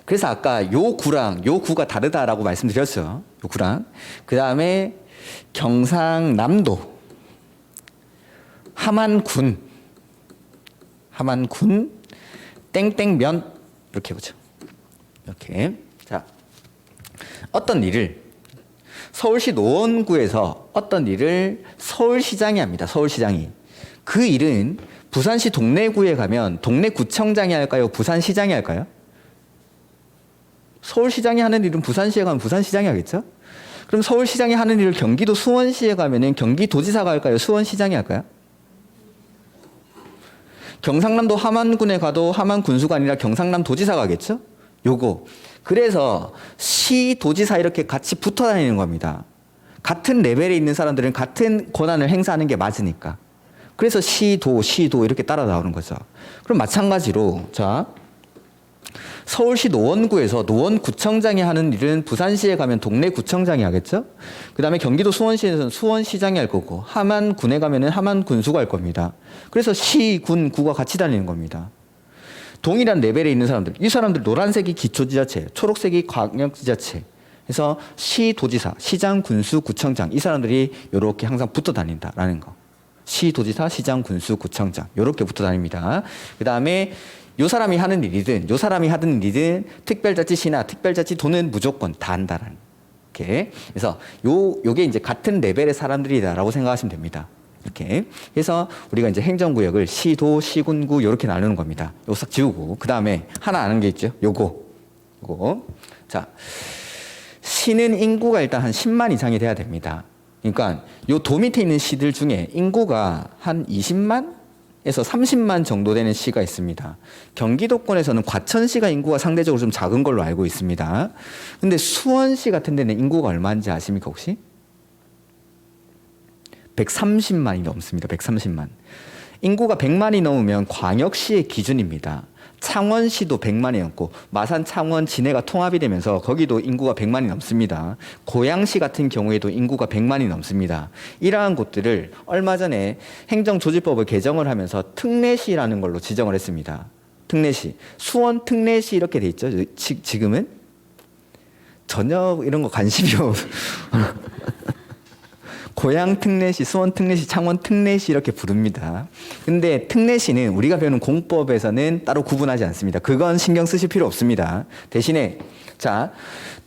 그래서 아까 요 구랑 요 구가 다르다라고 말씀드렸죠. 요 구랑. 그 다음에 경상남도 함안군 땡땡면 이렇게 보죠. 이렇게. 자, 어떤 일을 서울시 노원구에서 어떤 일을 서울시장이 합니다. 서울시장이. 그 일은 부산시 동래구에 가면 동래구청장이 할까요? 부산시장이 할까요? 서울시장이 하는 일은 부산시에 가면 부산시장이 하겠죠? 그럼 서울시장이 하는 일을 경기도 수원시에 가면은 경기도지사가 할까요? 수원시장이 할까요? 경상남도 함안군에 가도 함안군수가 아니라 경상남도지사가 하겠죠? 요거. 그래서 시도지사 이렇게 같이 붙어 다니는 겁니다. 같은 레벨에 있는 사람들은 같은 권한을 행사하는 게 맞으니까. 그래서 시도 이렇게 따라 나오는 거죠. 그럼 마찬가지로 자 서울시 노원구에서 노원구청장이 하는 일은 부산시에 가면 동네 구청장이 하겠죠. 그 다음에 경기도 수원시에서는 수원시장이 할 거고 함안군에 가면은 함안군수가 할 겁니다. 그래서 시, 군, 구가 같이 다니는 겁니다. 동일한 레벨에 있는 사람들, 이 사람들 노란색이 기초지자체, 초록색이 광역지자체. 그래서 시도지사, 시장, 군수, 구청장 이 사람들이 이렇게 항상 붙어 다닌다라는 거. 시도지사, 시장, 군수, 구청장 이렇게 붙어 다닙니다. 그 다음에 요 사람이 하는 일이든 요 사람이 하던 일이든 특별자치시나 특별자치도는 무조건 다 한다라는. 이렇게. 그래서 요게 이제 같은 레벨의 사람들이다라고 생각하시면 됩니다. 이렇게. 그래서 우리가 이제 행정구역을 시도, 시군구 이렇게 나누는 겁니다. 요거 싹 지우고 그 다음에 하나 아는 게 있죠. 요거. 자, 시는 인구가 일단 한 10만 이상이 돼야 됩니다. 그러니까 요 도 밑에 있는 시들 중에 인구가 한 20만? 에서 30만 정도 되는 시가 있습니다. 경기도권에서는 과천시가 인구가 상대적으로 좀 작은 걸로 알고 있습니다. 근데 수원시 같은 데는 인구가 얼마인지 아십니까 혹시? 130만이 넘습니다. 130만. 인구가 100만이 넘으면 광역시의 기준입니다. 창원시도 100만이 넘고 마산, 창원, 진해가 통합이 되면서 거기도 인구가 100만이 넘습니다. 고양시 같은 경우에도 인구가 100만이 넘습니다. 이러한 곳들을 얼마 전에 행정조직법을 개정을 하면서 특례시라는 걸로 지정을 했습니다. 특례시. 수원 특례시 이렇게 돼 있죠. 지금은 전혀 이런 거 관심이 없. 고양 특례시, 수원 특례시, 창원 특례시 이렇게 부릅니다. 근데 특례시는 우리가 배우는 공법에서는 따로 구분하지 않습니다. 그건 신경 쓰실 필요 없습니다. 대신에 자,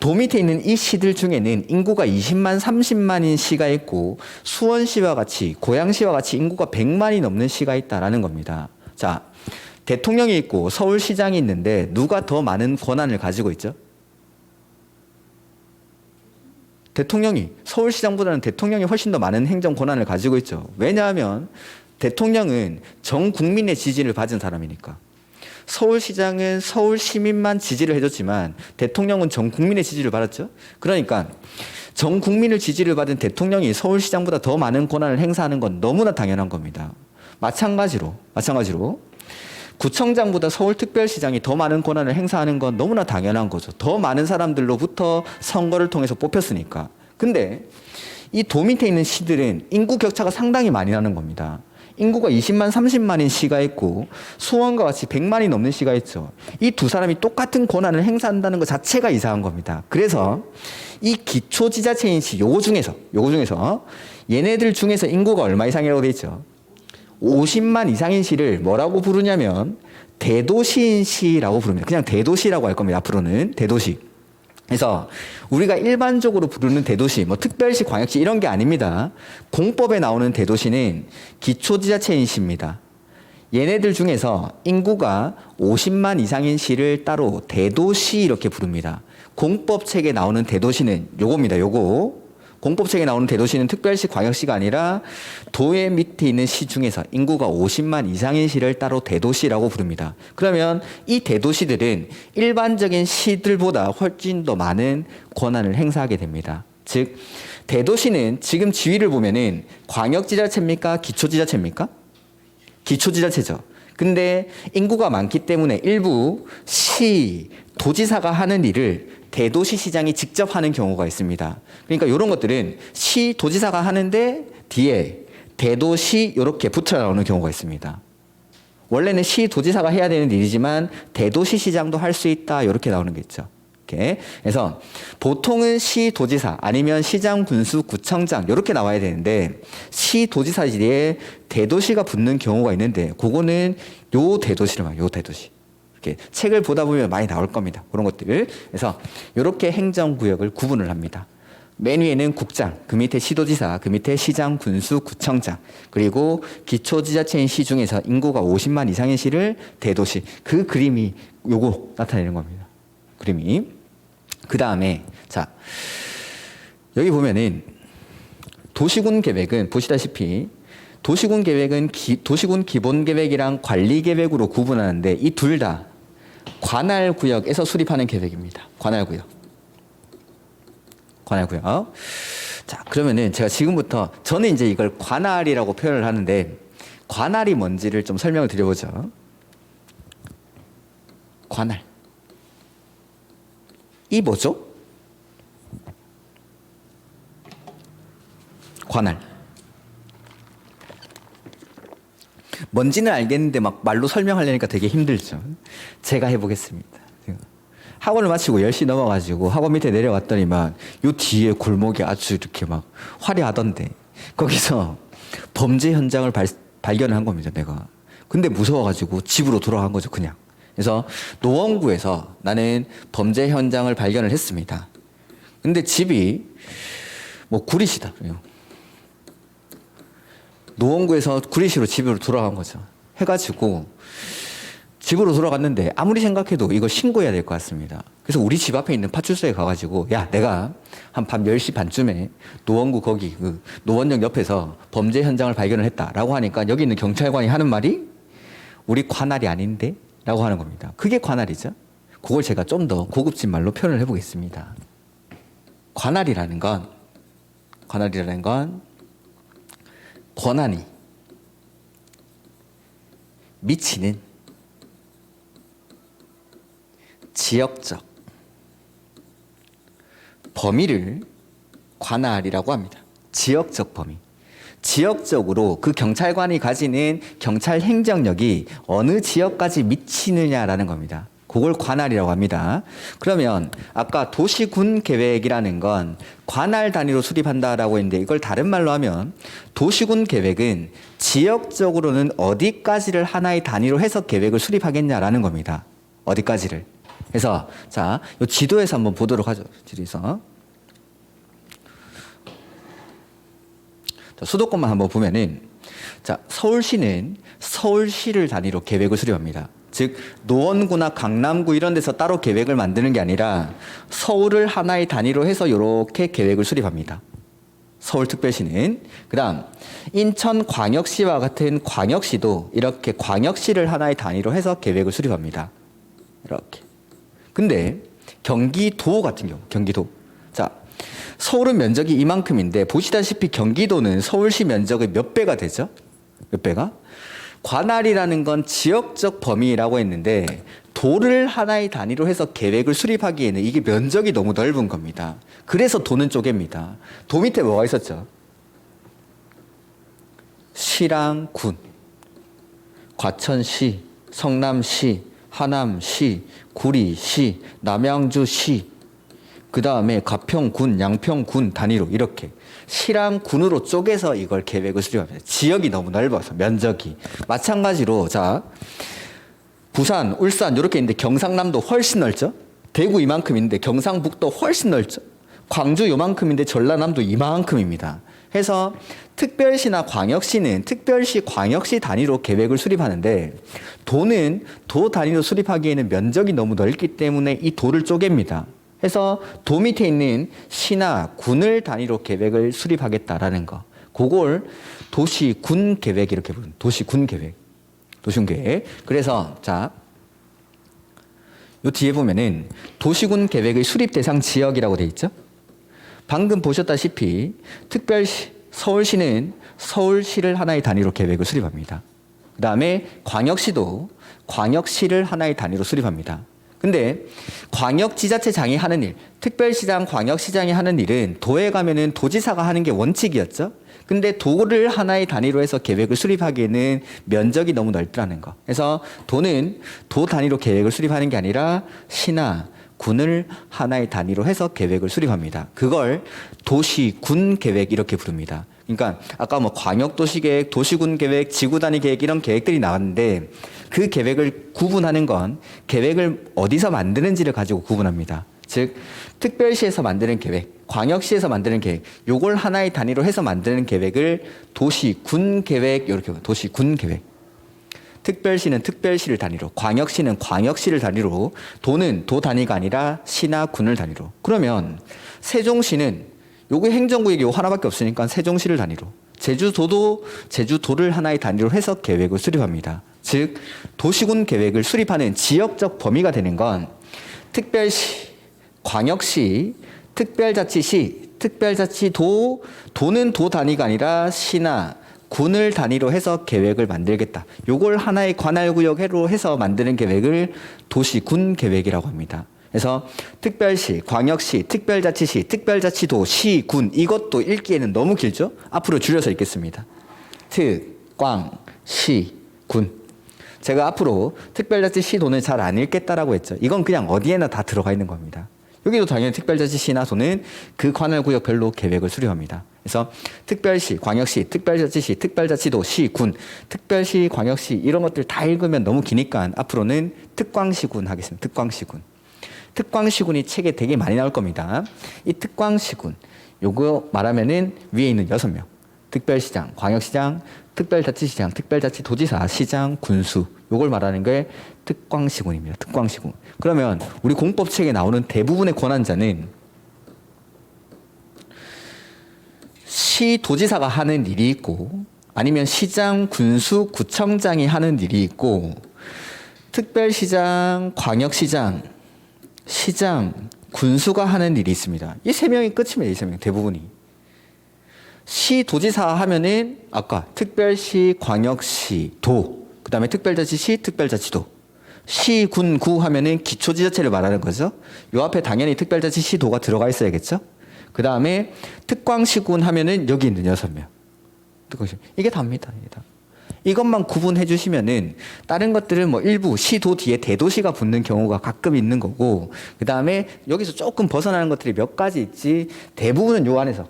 도 밑에 있는 이 시들 중에는 인구가 20만, 30만인 시가 있고 수원시와 같이 고양시와 같이 인구가 100만이 넘는 시가 있다라는 겁니다. 자, 대통령이 있고 서울시장이 있는데 누가 더 많은 권한을 가지고 있죠? 대통령이, 서울시장보다는 대통령이 훨씬 더 많은 행정 권한을 가지고 있죠. 왜냐하면 대통령은 전 국민의 지지를 받은 사람이니까. 서울시장은 서울 시민만 지지를 해줬지만 대통령은 전 국민의 지지를 받았죠. 그러니까 전 국민을 지지를 받은 대통령이 서울시장보다 더 많은 권한을 행사하는 건 너무나 당연한 겁니다. 마찬가지로 구청장보다 서울특별시장이 더 많은 권한을 행사하는 건 너무나 당연한 거죠. 더 많은 사람들로부터 선거를 통해서 뽑혔으니까. 근데 이 도 밑에 있는 시들은 인구 격차가 상당히 많이 나는 겁니다. 인구가 20만, 30만인 시가 있고 수원과 같이 100만이 넘는 시가 있죠. 이 두 사람이 똑같은 권한을 행사한다는 것 자체가 이상한 겁니다. 그래서 이 기초지자체인 시, 요거 중에서 얘네들 중에서 인구가 얼마 이상이라고 돼 있죠? 50만 이상인 시를 뭐라고 부르냐면 대도시인 시라고 부릅니다. 그냥 대도시라고 할 겁니다. 앞으로는 대도시. 그래서 우리가 일반적으로 부르는 대도시, 뭐 특별시, 광역시 이런 게 아닙니다. 공법에 나오는 대도시는 기초지자체인 시입니다. 얘네들 중에서 인구가 50만 이상인 시를 따로 대도시 이렇게 부릅니다. 공법책에 나오는 대도시는 요겁니다. 요거. 공법책에 나오는 대도시는 특별시, 광역시가 아니라 도의 밑에 있는 시 중에서 인구가 50만 이상인 시를 따로 대도시라고 부릅니다. 그러면 이 대도시들은 일반적인 시들보다 훨씬 더 많은 권한을 행사하게 됩니다. 즉 대도시는 지금 지위를 보면은 광역지자체입니까? 기초지자체입니까? 기초지자체죠. 근데 인구가 많기 때문에 일부 시, 도지사가 하는 일을 대도시시장이 직접 하는 경우가 있습니다. 그러니까 이런 것들은 시, 도지사가 하는데 뒤에 대도시 이렇게 붙어 나오는 경우가 있습니다. 원래는 시, 도지사가 해야 되는 일이지만 대도시시장도 할 수 있다 이렇게 나오는 게 있죠. 이렇게. 그래서 보통은 시, 도지사 아니면 시장, 군수, 구청장 이렇게 나와야 되는데 시, 도지사 뒤에 대도시가 붙는 경우가 있는데 그거는 요 대도시를 말해요. 요 대도시. 이렇게 책을 보다 보면 많이 나올 겁니다. 그런 것들을. 그래서 이렇게 행정구역을 구분을 합니다. 맨 위에는 국장, 그 밑에 시도지사, 그 밑에 시장, 군수, 구청장, 그리고 기초지자체인 시 중에서 인구가 50만 이상인 시를 대도시. 그 그림이 요거 나타내는 겁니다. 그림이. 그 다음에 자 여기 보면은 도시군 계획은 보시다시피 도시군 계획은 도시군 기본 계획이랑 관리 계획으로 구분하는데 이 둘 다 관할 구역에서 수립하는 계획입니다. 관할 구역. 자, 그러면은 제가 지금부터 저는 이제 이걸 관할이라고 표현을 하는데 관할이 뭔지를 좀 설명을 드려보죠. 관할. 이 뭐죠? 관할. 뭔지는 알겠는데 막 말로 설명하려니까 되게 힘들죠. 제가 해보겠습니다. 학원을 마치고 10시 넘어가지고 학원 밑에 내려왔더니만 요 뒤에 골목이 아주 이렇게 막 화려하던데 거기서 범죄 현장을 발견을 한 겁니다, 내가. 근데 무서워가지고 집으로 돌아간 거죠, 그냥. 그래서 노원구에서 나는 범죄 현장을 발견을 했습니다. 근데 집이 뭐 구리시다. 노원구에서 구리시로 집으로 돌아간 거죠. 해가지고 집으로 돌아갔는데 아무리 생각해도 이거 신고해야 될 것 같습니다. 그래서 우리 집 앞에 있는 파출소에 가가지고 야, 내가 한 밤 10시 반쯤에 노원구 거기 그 노원역 옆에서 범죄 현장을 발견을 했다라고 하니까 여기 있는 경찰관이 하는 말이 우리 관할이 아닌데? 라고 하는 겁니다. 그게 관할이죠. 그걸 제가 좀 더 고급진 말로 표현을 해보겠습니다. 관할이라는 건 권한이 미치는 지역적 범위를 관할이라고 합니다. 지역적 범위. 지역적으로 그 경찰관이 가지는 경찰 행정력이 어느 지역까지 미치느냐라는 겁니다. 그걸 관할이라고 합니다. 그러면 아까 도시군 계획이라는 건 관할 단위로 수립한다라고 했는데 이걸 다른 말로 하면 도시군 계획은 지역적으로는 어디까지를 하나의 단위로 해서 계획을 수립하겠냐라는 겁니다. 어디까지를. 그래서 자, 이 지도에서 한번 보도록 하죠. 지도에서. 자, 수도권만 한번 보면은 자, 서울시는 서울시를 단위로 계획을 수립합니다. 즉 노원구나 강남구 이런 데서 따로 계획을 만드는 게 아니라 서울을 하나의 단위로 해서 이렇게 계획을 수립합니다. 서울특별시는. 그다음 인천광역시와 같은 광역시도 이렇게 광역시를 하나의 단위로 해서 계획을 수립합니다. 이렇게. 근데 경기도 같은 경우, 경기도. 자, 서울은 면적이 이만큼인데 보시다시피 경기도는 서울시 면적의 몇 배가 되죠? 몇 배가? 관할이라는 건 지역적 범위라고 했는데 도를 하나의 단위로 해서 계획을 수립하기에는 이게 면적이 너무 넓은 겁니다. 그래서 도는 쪼갭니다. 도 밑에 뭐가 있었죠? 시랑 군, 과천시, 성남시, 하남시, 구리시, 남양주시, 그 다음에 가평군, 양평군 단위로 이렇게 시랑 군으로 쪼개서 이걸 계획을 수립합니다. 지역이 너무 넓어서 면적이. 마찬가지로 자, 부산, 울산 이렇게 있는데 경상남도 훨씬 넓죠. 대구 이만큼인데 경상북도 훨씬 넓죠. 광주 요만큼인데 전라남도 이만큼입니다. 해서 특별시나 광역시는 특별시, 광역시 단위로 계획을 수립하는데 도는 도 단위로 수립하기에는 면적이 너무 넓기 때문에 이 도를 쪼갭니다. 해서 도 밑에 있는 시나 군을 단위로 계획을 수립하겠다라는 거. 그걸 도시군 계획 이렇게 부르는 도시군 계획. 도시군 계획. 그래서 자, 요 뒤에 보면은 도시군 계획의 수립 대상 지역이라고 돼 있죠. 방금 보셨다시피 특별시 서울시는 서울시를 하나의 단위로 계획을 수립합니다. 그다음에 광역시도 광역시를 하나의 단위로 수립합니다. 근데 광역지자체장이 하는 일, 특별시장, 광역시장이 하는 일은 도에 가면은 도지사가 하는 게 원칙이었죠. 근데 도를 하나의 단위로 해서 계획을 수립하기에는 면적이 너무 넓다는 거. 그래서 도는 도 단위로 계획을 수립하는 게 아니라 시나 군을 하나의 단위로 해서 계획을 수립합니다. 그걸 도시군 계획 이렇게 부릅니다. 그러니까 아까 뭐 광역도시계획, 도시군 계획, 지구단위 계획 이런 계획들이 나왔는데 그 계획을 구분하는 건 계획을 어디서 만드는지를 가지고 구분합니다. 즉 특별시에서 만드는 계획, 광역시에서 만드는 계획, 요걸 하나의 단위로 해서 만드는 계획을 도시군 계획 이렇게 도시군 계획. 특별시는 특별시를 단위로, 광역시는 광역시를 단위로, 도는 도 단위가 아니라 시나 군을 단위로. 그러면 세종시는 요거 행정구역이 요 하나밖에 없으니까 세종시를 단위로, 제주도도 제주도를 하나의 단위로 해서 계획을 수립합니다. 즉 도시군 계획을 수립하는 지역적 범위가 되는 건 특별시, 광역시, 특별자치시, 특별자치도, 도는 도 단위가 아니라 시나 군을 단위로 해서 계획을 만들겠다. 요걸 하나의 관할구역으로 해서 만드는 계획을 도시군 계획이라고 합니다. 그래서 특별시, 광역시, 특별자치시, 특별자치도, 시, 군 이것도 읽기에는 너무 길죠? 앞으로 줄여서 읽겠습니다. 특, 광, 시, 군. 제가 앞으로 특별자치시도는 잘 안 읽겠다라고 했죠. 이건 그냥 어디에나 다 들어가 있는 겁니다. 여기도 당연히 특별자치시나 도는 그 관할구역별로 계획을 수립합니다. 그래서 특별시, 광역시, 특별자치시, 특별자치도, 시, 군, 특별시, 광역시 이런 것들 다 읽으면 너무 기니까 앞으로는 특광시군 하겠습니다. 특광시군. 특광시군이 책에 되게 많이 나올 겁니다. 이 특광시군, 요거 말하면은 위에 있는 6명. 특별시장, 광역시장, 특별자치시장, 특별자치도지사, 시장, 군수. 요걸 말하는 게 특광시군입니다. 특광시군. 그러면 우리 공법책에 나오는 대부분의 권한자는 시도지사가 하는 일이 있고 아니면 시장, 군수, 구청장이 하는 일이 있고 특별시장, 광역시장, 시장, 군수가 하는 일이 있습니다. 이 3명이 끝입니다. 이 3명 대부분이. 시도지사 하면은 아까 특별시, 광역시, 도, 그 다음에 특별자치시, 특별자치도, 시, 군, 구 하면은 기초지자체를 말하는 거죠. 요 앞에 당연히 특별자치시, 도가 들어가 있어야겠죠. 그 다음에 특광시군 하면은 여기 있는 6명. 이게 답니다. 이게 다. 이것만 구분해 주시면은 다른 것들은 뭐 일부 시도 뒤에 대도시가 붙는 경우가 가끔 있는 거고 그 다음에 여기서 조금 벗어나는 것들이 몇 가지 있지 대부분은 요 안에서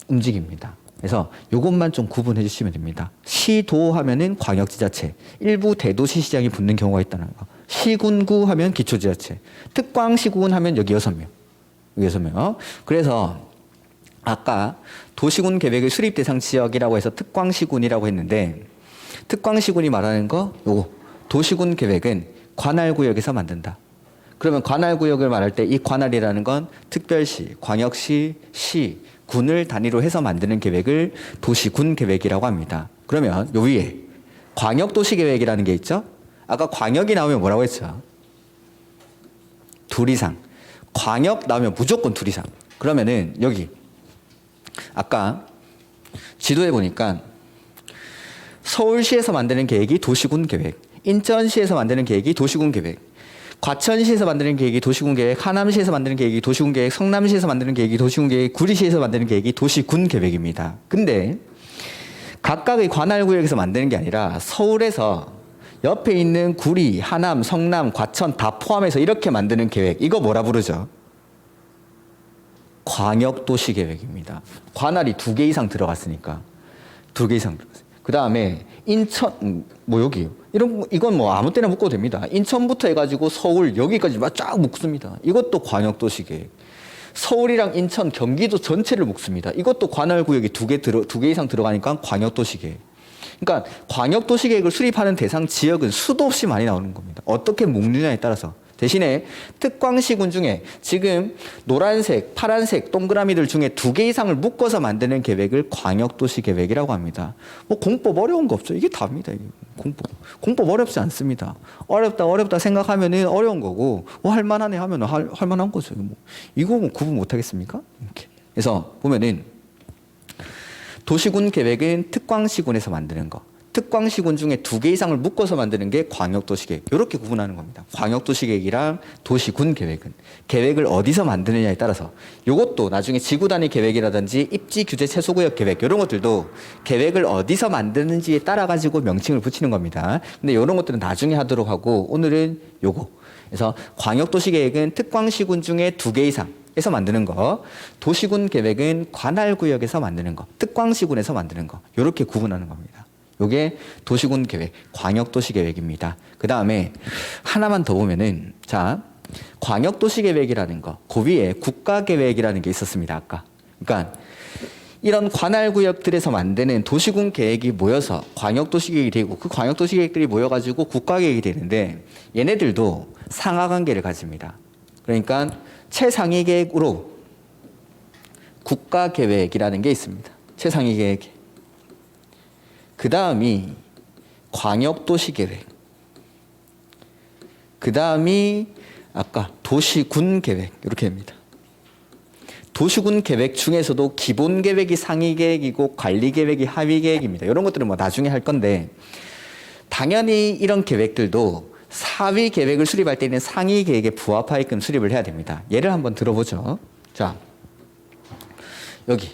움직입니다. 그래서 요것만 좀 구분해 주시면 됩니다. 시도 하면은 광역지자체, 일부 대도시 시장이 붙는 경우가 있다는 거. 시군구 하면 기초지자체, 특광시군 하면 여기 6명. 여기 6명. 그래서 아까 도시군 계획의 수립 대상 지역이라고 해서 특광시군이라고 했는데 특광시군이 말하는 거 요거 도시군 계획은 관할구역에서 만든다. 그러면 관할구역을 말할 때 이 관할이라는 건 특별시, 광역시, 시, 군을 단위로 해서 만드는 계획을 도시군 계획이라고 합니다. 그러면 요 위에 광역도시계획이라는 게 있죠. 아까 광역이 나오면 뭐라고 했죠? 2 이상. 광역 나오면 무조건 2 이상. 그러면은 여기 아까 지도에 보니까 서울시에서 만드는 계획이 도시군 계획, 인천시에서 만드는 계획이 도시군 계획, 과천시에서 만드는 계획이 도시군 계획, 하남시에서 만드는 계획이 도시군 계획, 성남시에서 만드는 계획이 도시군 계획, 구리시에서 만드는 계획이 도시군 계획입니다. 근데 각각의 관할구역에서 만드는 게 아니라 서울에서 옆에 있는 구리, 하남, 성남, 과천 다 포함해서 이렇게 만드는 계획, 이거 뭐라 부르죠? 광역도시계획입니다. 관할이 2개 이상 들어갔으니까 2개 이상 들어갔어요. 그 다음에 인천 뭐 여기 이건 뭐 아무 때나 묶어도 됩니다. 인천부터 해가지고 서울 여기까지 쫙 묶습니다. 이것도 광역도시계획. 서울이랑 인천, 경기도 전체를 묶습니다. 이것도 관할구역이 2개 이상 들어가니까 광역도시계획. 그러니까 광역도시계획을 수립하는 대상 지역은 수도 없이 많이 나오는 겁니다. 어떻게 묶느냐에 따라서. 대신에 특광시군 중에 지금 노란색, 파란색 동그라미들 중에 2개 이상을 묶어서 만드는 계획을 광역도시계획이라고 합니다. 뭐 공법 어려운 거 없죠. 이게 답니다. 이게 공법 어렵지 않습니다. 어렵다 생각하면은 어려운 거고 할만하네 하면 할만한 거죠. 이거 뭐 구분 못 하겠습니까? 이렇게. 그래서 보면은 도시군 계획은 특광시군에서 만드는 거. 특광시군 중에 2개 이상을 묶어서 만드는 게 광역도시계획. 이렇게 구분하는 겁니다. 광역도시계획이랑 도시군 계획은 계획을 어디서 만드느냐에 따라서 이것도 나중에 지구단위 계획이라든지 입지 규제 최소구역 계획 이런 것들도 계획을 어디서 만드는지에 따라 가지고 명칭을 붙이는 겁니다. 근데 이런 것들은 나중에 하도록 하고 오늘은 요거. 그래서 광역도시계획은 특광시군 중에 2개 이상 에서 만드는 거, 도시군 계획은 관할구역에서 만드는 거, 특광시군에서 만드는 거 이렇게 구분하는 겁니다. 요게 도시군 계획, 광역도시 계획입니다. 그 다음에 하나만 더 보면은 자 광역도시 계획이라는 거, 그 위에 국가계획이라는 게 있었습니다. 아까. 그러니까 이런 관할구역들에서 만드는 도시군 계획이 모여서 광역도시 계획이 되고 그 광역도시 계획들이 모여가지고 국가계획이 되는데 얘네들도 상하관계를 가집니다. 그러니까 최상위 계획으로 국가계획이라는 게 있습니다. 최상위 계획. 그 다음이 광역도시계획. 그 다음이 아까 도시군계획 이렇게 됩니다. 도시군 계획 중에서도 기본 계획이 상위 계획이고 관리 계획이 하위 계획입니다. 이런 것들은 뭐 나중에 할 건데 당연히 이런 계획들도 사위 계획을 수립할 때는 상위 계획에 부합하게끔 수립을 해야 됩니다. 예를 한번 들어보죠. 자, 여기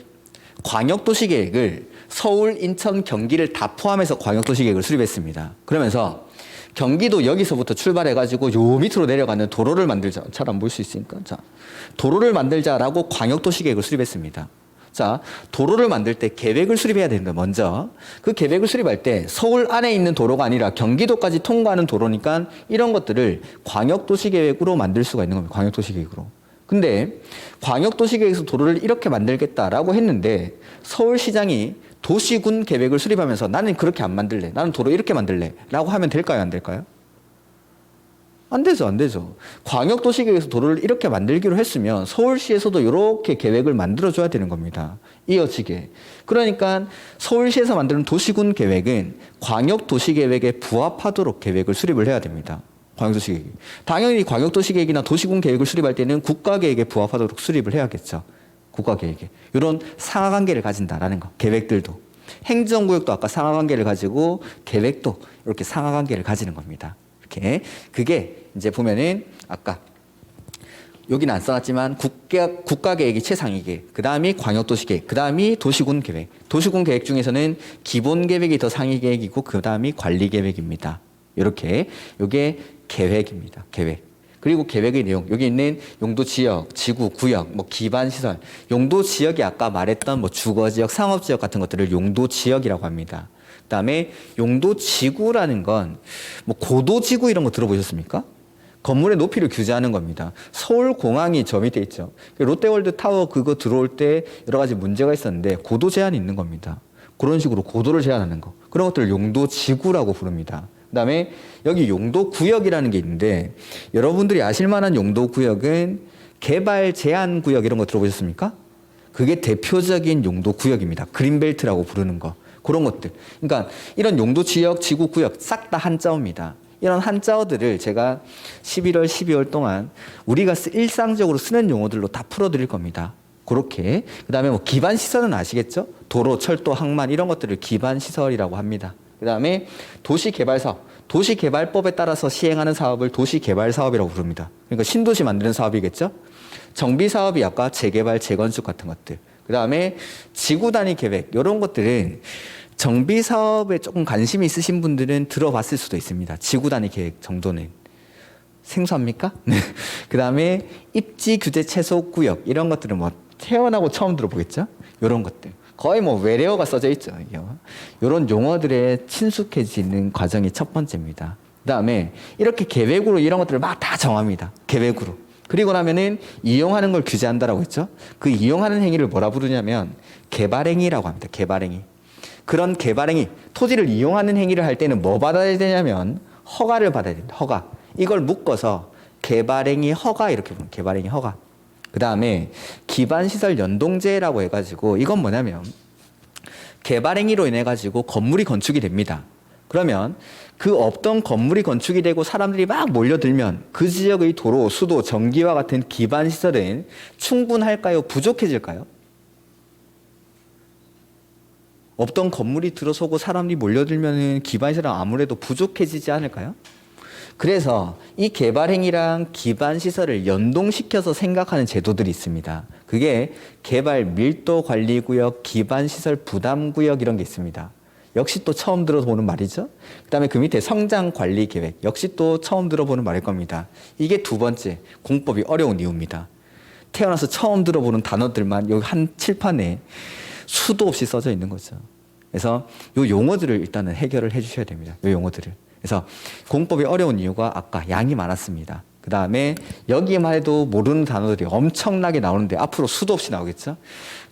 광역도시계획을 서울, 인천, 경기를 다 포함해서 광역도시계획을 수립했습니다. 그러면서 경기도 여기서부터 출발해가지고 요 밑으로 내려가는 도로를 만들자. 잘 안 볼 수 있으니까. 자, 도로를 만들자라고 광역도시계획을 수립했습니다. 자, 도로를 만들 때 계획을 수립해야 된다. 먼저 그 계획을 수립할 때 서울 안에 있는 도로가 아니라 경기도까지 통과하는 도로니까 이런 것들을 광역도시계획으로 만들 수가 있는 겁니다. 광역도시계획으로. 근데 광역도시계획에서 도로를 이렇게 만들겠다라고 했는데 서울시장이 도시군 계획을 수립하면서 나는 그렇게 안 만들래. 나는 도로 이렇게 만들래. 라고 하면 될까요? 안 될까요? 안 되죠. 안 되죠. 광역도시계획에서 도로를 이렇게 만들기로 했으면 서울시에서도 이렇게 계획을 만들어줘야 되는 겁니다. 이어지게. 그러니까 서울시에서 만드는 도시군 계획은 광역도시계획에 부합하도록 계획을 수립을 해야 됩니다. 광역도시계획. 당연히 광역도시계획이나 도시군 계획을 수립할 때는 국가계획에 부합하도록 수립을 해야겠죠. 국가계획에. 이런 상하관계를 가진다라는 거. 계획들도. 행정구역도 아까 상하관계를 가지고 계획도 이렇게 상하관계를 가지는 겁니다. 이렇게. 그게 이제 보면은 아까 여기는 안 써놨지만 국가계획이 최상위 계획, 그 다음이 광역도시계획, 그 다음이 도시군 계획. 도시군 계획 중에서는 기본 계획이 더 상위 계획이고 그 다음이 관리 계획입니다. 이렇게 이게 계획입니다. 계획. 그리고 계획의 내용, 여기 있는 용도 지역, 지구, 구역, 뭐 기반 시설, 용도 지역이 아까 말했던 뭐 주거 지역, 상업 지역 같은 것들을 용도 지역이라고 합니다. 그다음에 용도 지구라는 건 뭐 고도 지구 이런 거 들어보셨습니까? 건물의 높이를 규제하는 겁니다. 서울공항이 저 밑에 있죠. 롯데월드 타워 그거 들어올 때 여러 가지 문제가 있었는데 고도 제한이 있는 겁니다. 그런 식으로 고도를 제한하는 거. 그런 것들을 용도 지구라고 부릅니다. 그다음에 여기 용도 구역이라는 게 있는데 여러분들이 아실 만한 용도 구역은 개발 제한 구역 이런 거 들어보셨습니까? 그게 대표적인 용도 구역입니다. 그린벨트라고 부르는 거. 그런 것들. 그러니까 이런 용도 지역, 지구 구역 싹 다 한자어입니다. 이런 한자어들을 제가 11월, 12월 동안 우리가 일상적으로 쓰는 용어들로 다 풀어드릴 겁니다. 그렇게. 그 다음에 뭐 기반시설은 아시겠죠? 도로, 철도, 항만 이런 것들을 기반시설이라고 합니다. 그 다음에 도시개발사업, 도시개발법에 따라서 시행하는 사업을 도시개발사업이라고 부릅니다. 그러니까 신도시 만드는 사업이겠죠? 정비사업이 아까 재개발, 재건축 같은 것들. 그 다음에 지구단위 계획, 이런 것들은 정비사업에 조금 관심이 있으신 분들은 들어봤을 수도 있습니다. 지구단위 계획 정도는. 생소합니까? 네. 그 다음에 입지 규제 최소 구역, 이런 것들은 뭐 태어나고 처음 들어보겠죠? 이런 것들. 거의 뭐 외래어가 써져 있죠. 이런 용어들에 친숙해지는 과정이 첫 번째입니다. 그 다음에 이렇게 계획으로 이런 것들을 막 다 정합니다. 계획으로. 그리고 나면은 이용하는 걸 규제한다라고 했죠. 그 이용하는 행위를 뭐라 부르냐면 개발행위라고 합니다. 개발행위. 그런 개발행위, 토지를 이용하는 행위를 할 때는 뭐 받아야 되냐면 허가를 받아야 됩니다. 허가. 이걸 묶어서 개발행위 허가 이렇게 부르는 개발행위 허가. 그 다음에 기반시설 연동제라고 해가지고 이건 뭐냐면 개발행위로 인해 가지고 건물이 건축이 됩니다. 그러면 그 없던 건물이 건축이 되고 사람들이 막 몰려들면 그 지역의 도로, 수도, 전기와 같은 기반시설은 충분할까요? 부족해질까요? 없던 건물이 들어서고 사람들이 몰려들면 기반시설은 아무래도 부족해지지 않을까요? 그래서 이 개발행위랑 기반시설을 연동시켜서 생각하는 제도들이 있습니다. 그게 개발 밀도 관리구역, 기반시설 부담구역 이런 게 있습니다. 역시 또 처음 들어보는 말이죠. 그 다음에 그 밑에 성장관리계획, 역시 또 처음 들어보는 말일 겁니다. 이게 두 번째, 공법이 어려운 이유입니다. 태어나서 처음 들어보는 단어들만 여기 한 칠판에 수도 없이 써져 있는 거죠. 그래서 이 용어들을 일단은 해결을 해주셔야 됩니다. 이 용어들을. 그래서 공법이 어려운 이유가 아까 양이 많았습니다. 그 다음에 여기만 해도 모르는 단어들이 엄청나게 나오는데 앞으로 수도 없이 나오겠죠?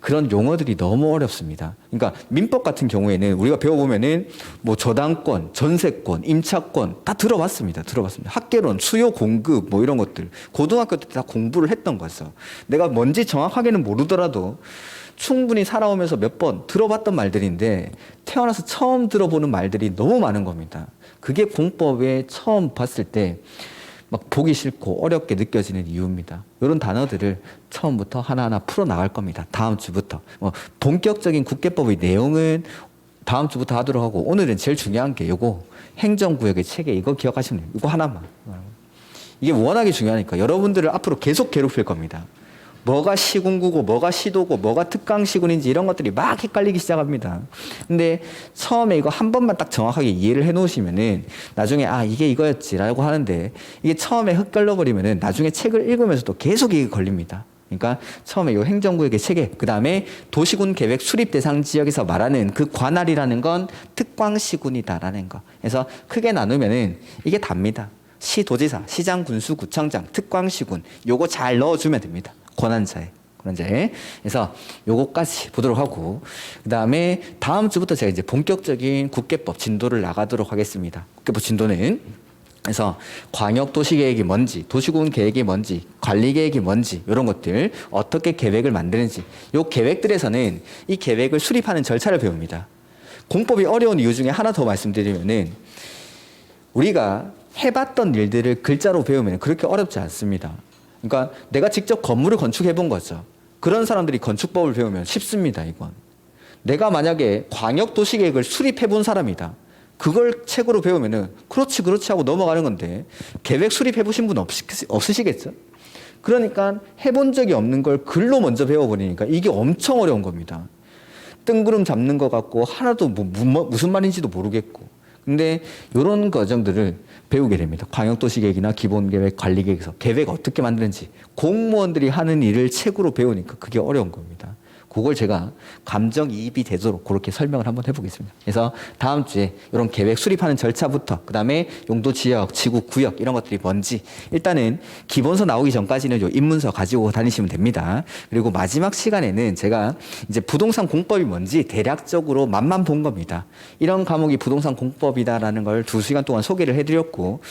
그런 용어들이 너무 어렵습니다. 그러니까 민법 같은 경우에는 우리가 배워보면은 뭐 저당권, 전세권, 임차권 다 들어봤습니다. 학계론, 수요 공급 뭐 이런 것들 고등학교 때 다 공부를 했던 거죠. 내가 뭔지 정확하게는 모르더라도 충분히 살아오면서 몇 번 들어봤던 말들인데 태어나서 처음 들어보는 말들이 너무 많은 겁니다. 그게 공법에 처음 봤을 때 막 보기 싫고 어렵게 느껴지는 이유입니다. 이런 단어들을 처음부터 하나하나 풀어 나갈 겁니다. 다음 주부터. 본격적인 국계법의 내용은 다음 주부터 하도록 하고, 오늘은 제일 중요한 게 요거 행정구역의 체계, 이거 기억하시면 돼요. 이거 하나만. 이게 워낙에 중요하니까 여러분들을 앞으로 계속 괴롭힐 겁니다. 뭐가 시군구고 뭐가 시도고 뭐가 특강시군인지 이런 것들이 막 헷갈리기 시작합니다. 근데 처음에 이거 한 번만 딱 정확하게 이해를 해 놓으시면은 나중에 이게 이거였지라고 하는데, 이게 처음에 헷갈려 버리면은 나중에 책을 읽으면서도 계속 이게 걸립니다. 그러니까 처음에 이 행정구역의 체계, 그 다음에 도시군 계획 수립 대상 지역에서 말하는 그 관할이라는 건 특광시군이다라는 거. 그래서 크게 나누면은 이게 답니다. 시도지사, 시장, 군수, 구청장, 특광시군, 요거 잘 넣어주면 됩니다. 권한자에. 그래서 요거까지 보도록 하고, 그 다음에 다음 주부터 제가 이제 본격적인 국계법 진도를 나가도록 하겠습니다. 국계법 진도는 그래서 광역도시계획이 뭔지, 도시군 계획이 뭔지, 관리계획이 뭔지, 이런 것들 어떻게 계획을 만드는지, 요 계획들에서는 이 계획을 수립하는 절차를 배웁니다. 공법이 어려운 이유 중에 하나 더 말씀드리면은, 우리가 해봤던 일들을 글자로 배우면 그렇게 어렵지 않습니다. 그러니까 내가 직접 건물을 건축해 본 거죠. 그런 사람들이 건축법을 배우면 쉽습니다, 이건. 내가 만약에 광역도시계획을 수립해 본 사람이다. 그걸 책으로 배우면은 그렇지 하고 넘어가는 건데, 계획 수립해 보신 분 없으시겠죠? 그러니까 해본 적이 없는 걸 글로 먼저 배워버리니까 이게 엄청 어려운 겁니다. 뜬구름 잡는 것 같고 하나도 무슨 말인지도 모르겠고. 근데 이런 과정들을 배우게 됩니다. 광역도시계획이나 기본계획, 관리계획에서 계획 어떻게 만드는지 공무원들이 하는 일을 책으로 배우니까 그게 어려운 겁니다. 그걸 제가 감정이입이 되도록 그렇게 설명을 한번 해보겠습니다. 그래서 다음 주에 이런 계획 수립하는 절차부터, 그 다음에 용도 지역, 지구, 구역 이런 것들이 뭔지 일단은 기본서 나오기 전까지는 요 입문서 가지고 다니시면 됩니다. 그리고 마지막 시간에는 제가 이제 부동산 공법이 뭔지 대략적으로 맛만 본 겁니다. 이런 과목이 부동산 공법이다라는 걸 2시간 동안 소개를 해드렸고,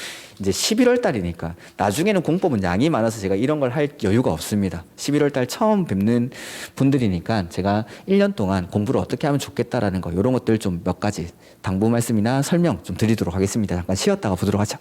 이제 11월 달이니까 나중에는 공법은 양이 많아서 제가 이런 걸 할 여유가 없습니다. 11월 달 처음 뵙는 분들이니까 제가 1년 동안 공부를 어떻게 하면 좋겠다라는 거, 이런 것들 좀 몇 가지 당부 말씀이나 설명 좀 드리도록 하겠습니다. 잠깐 쉬었다가 보도록 하죠.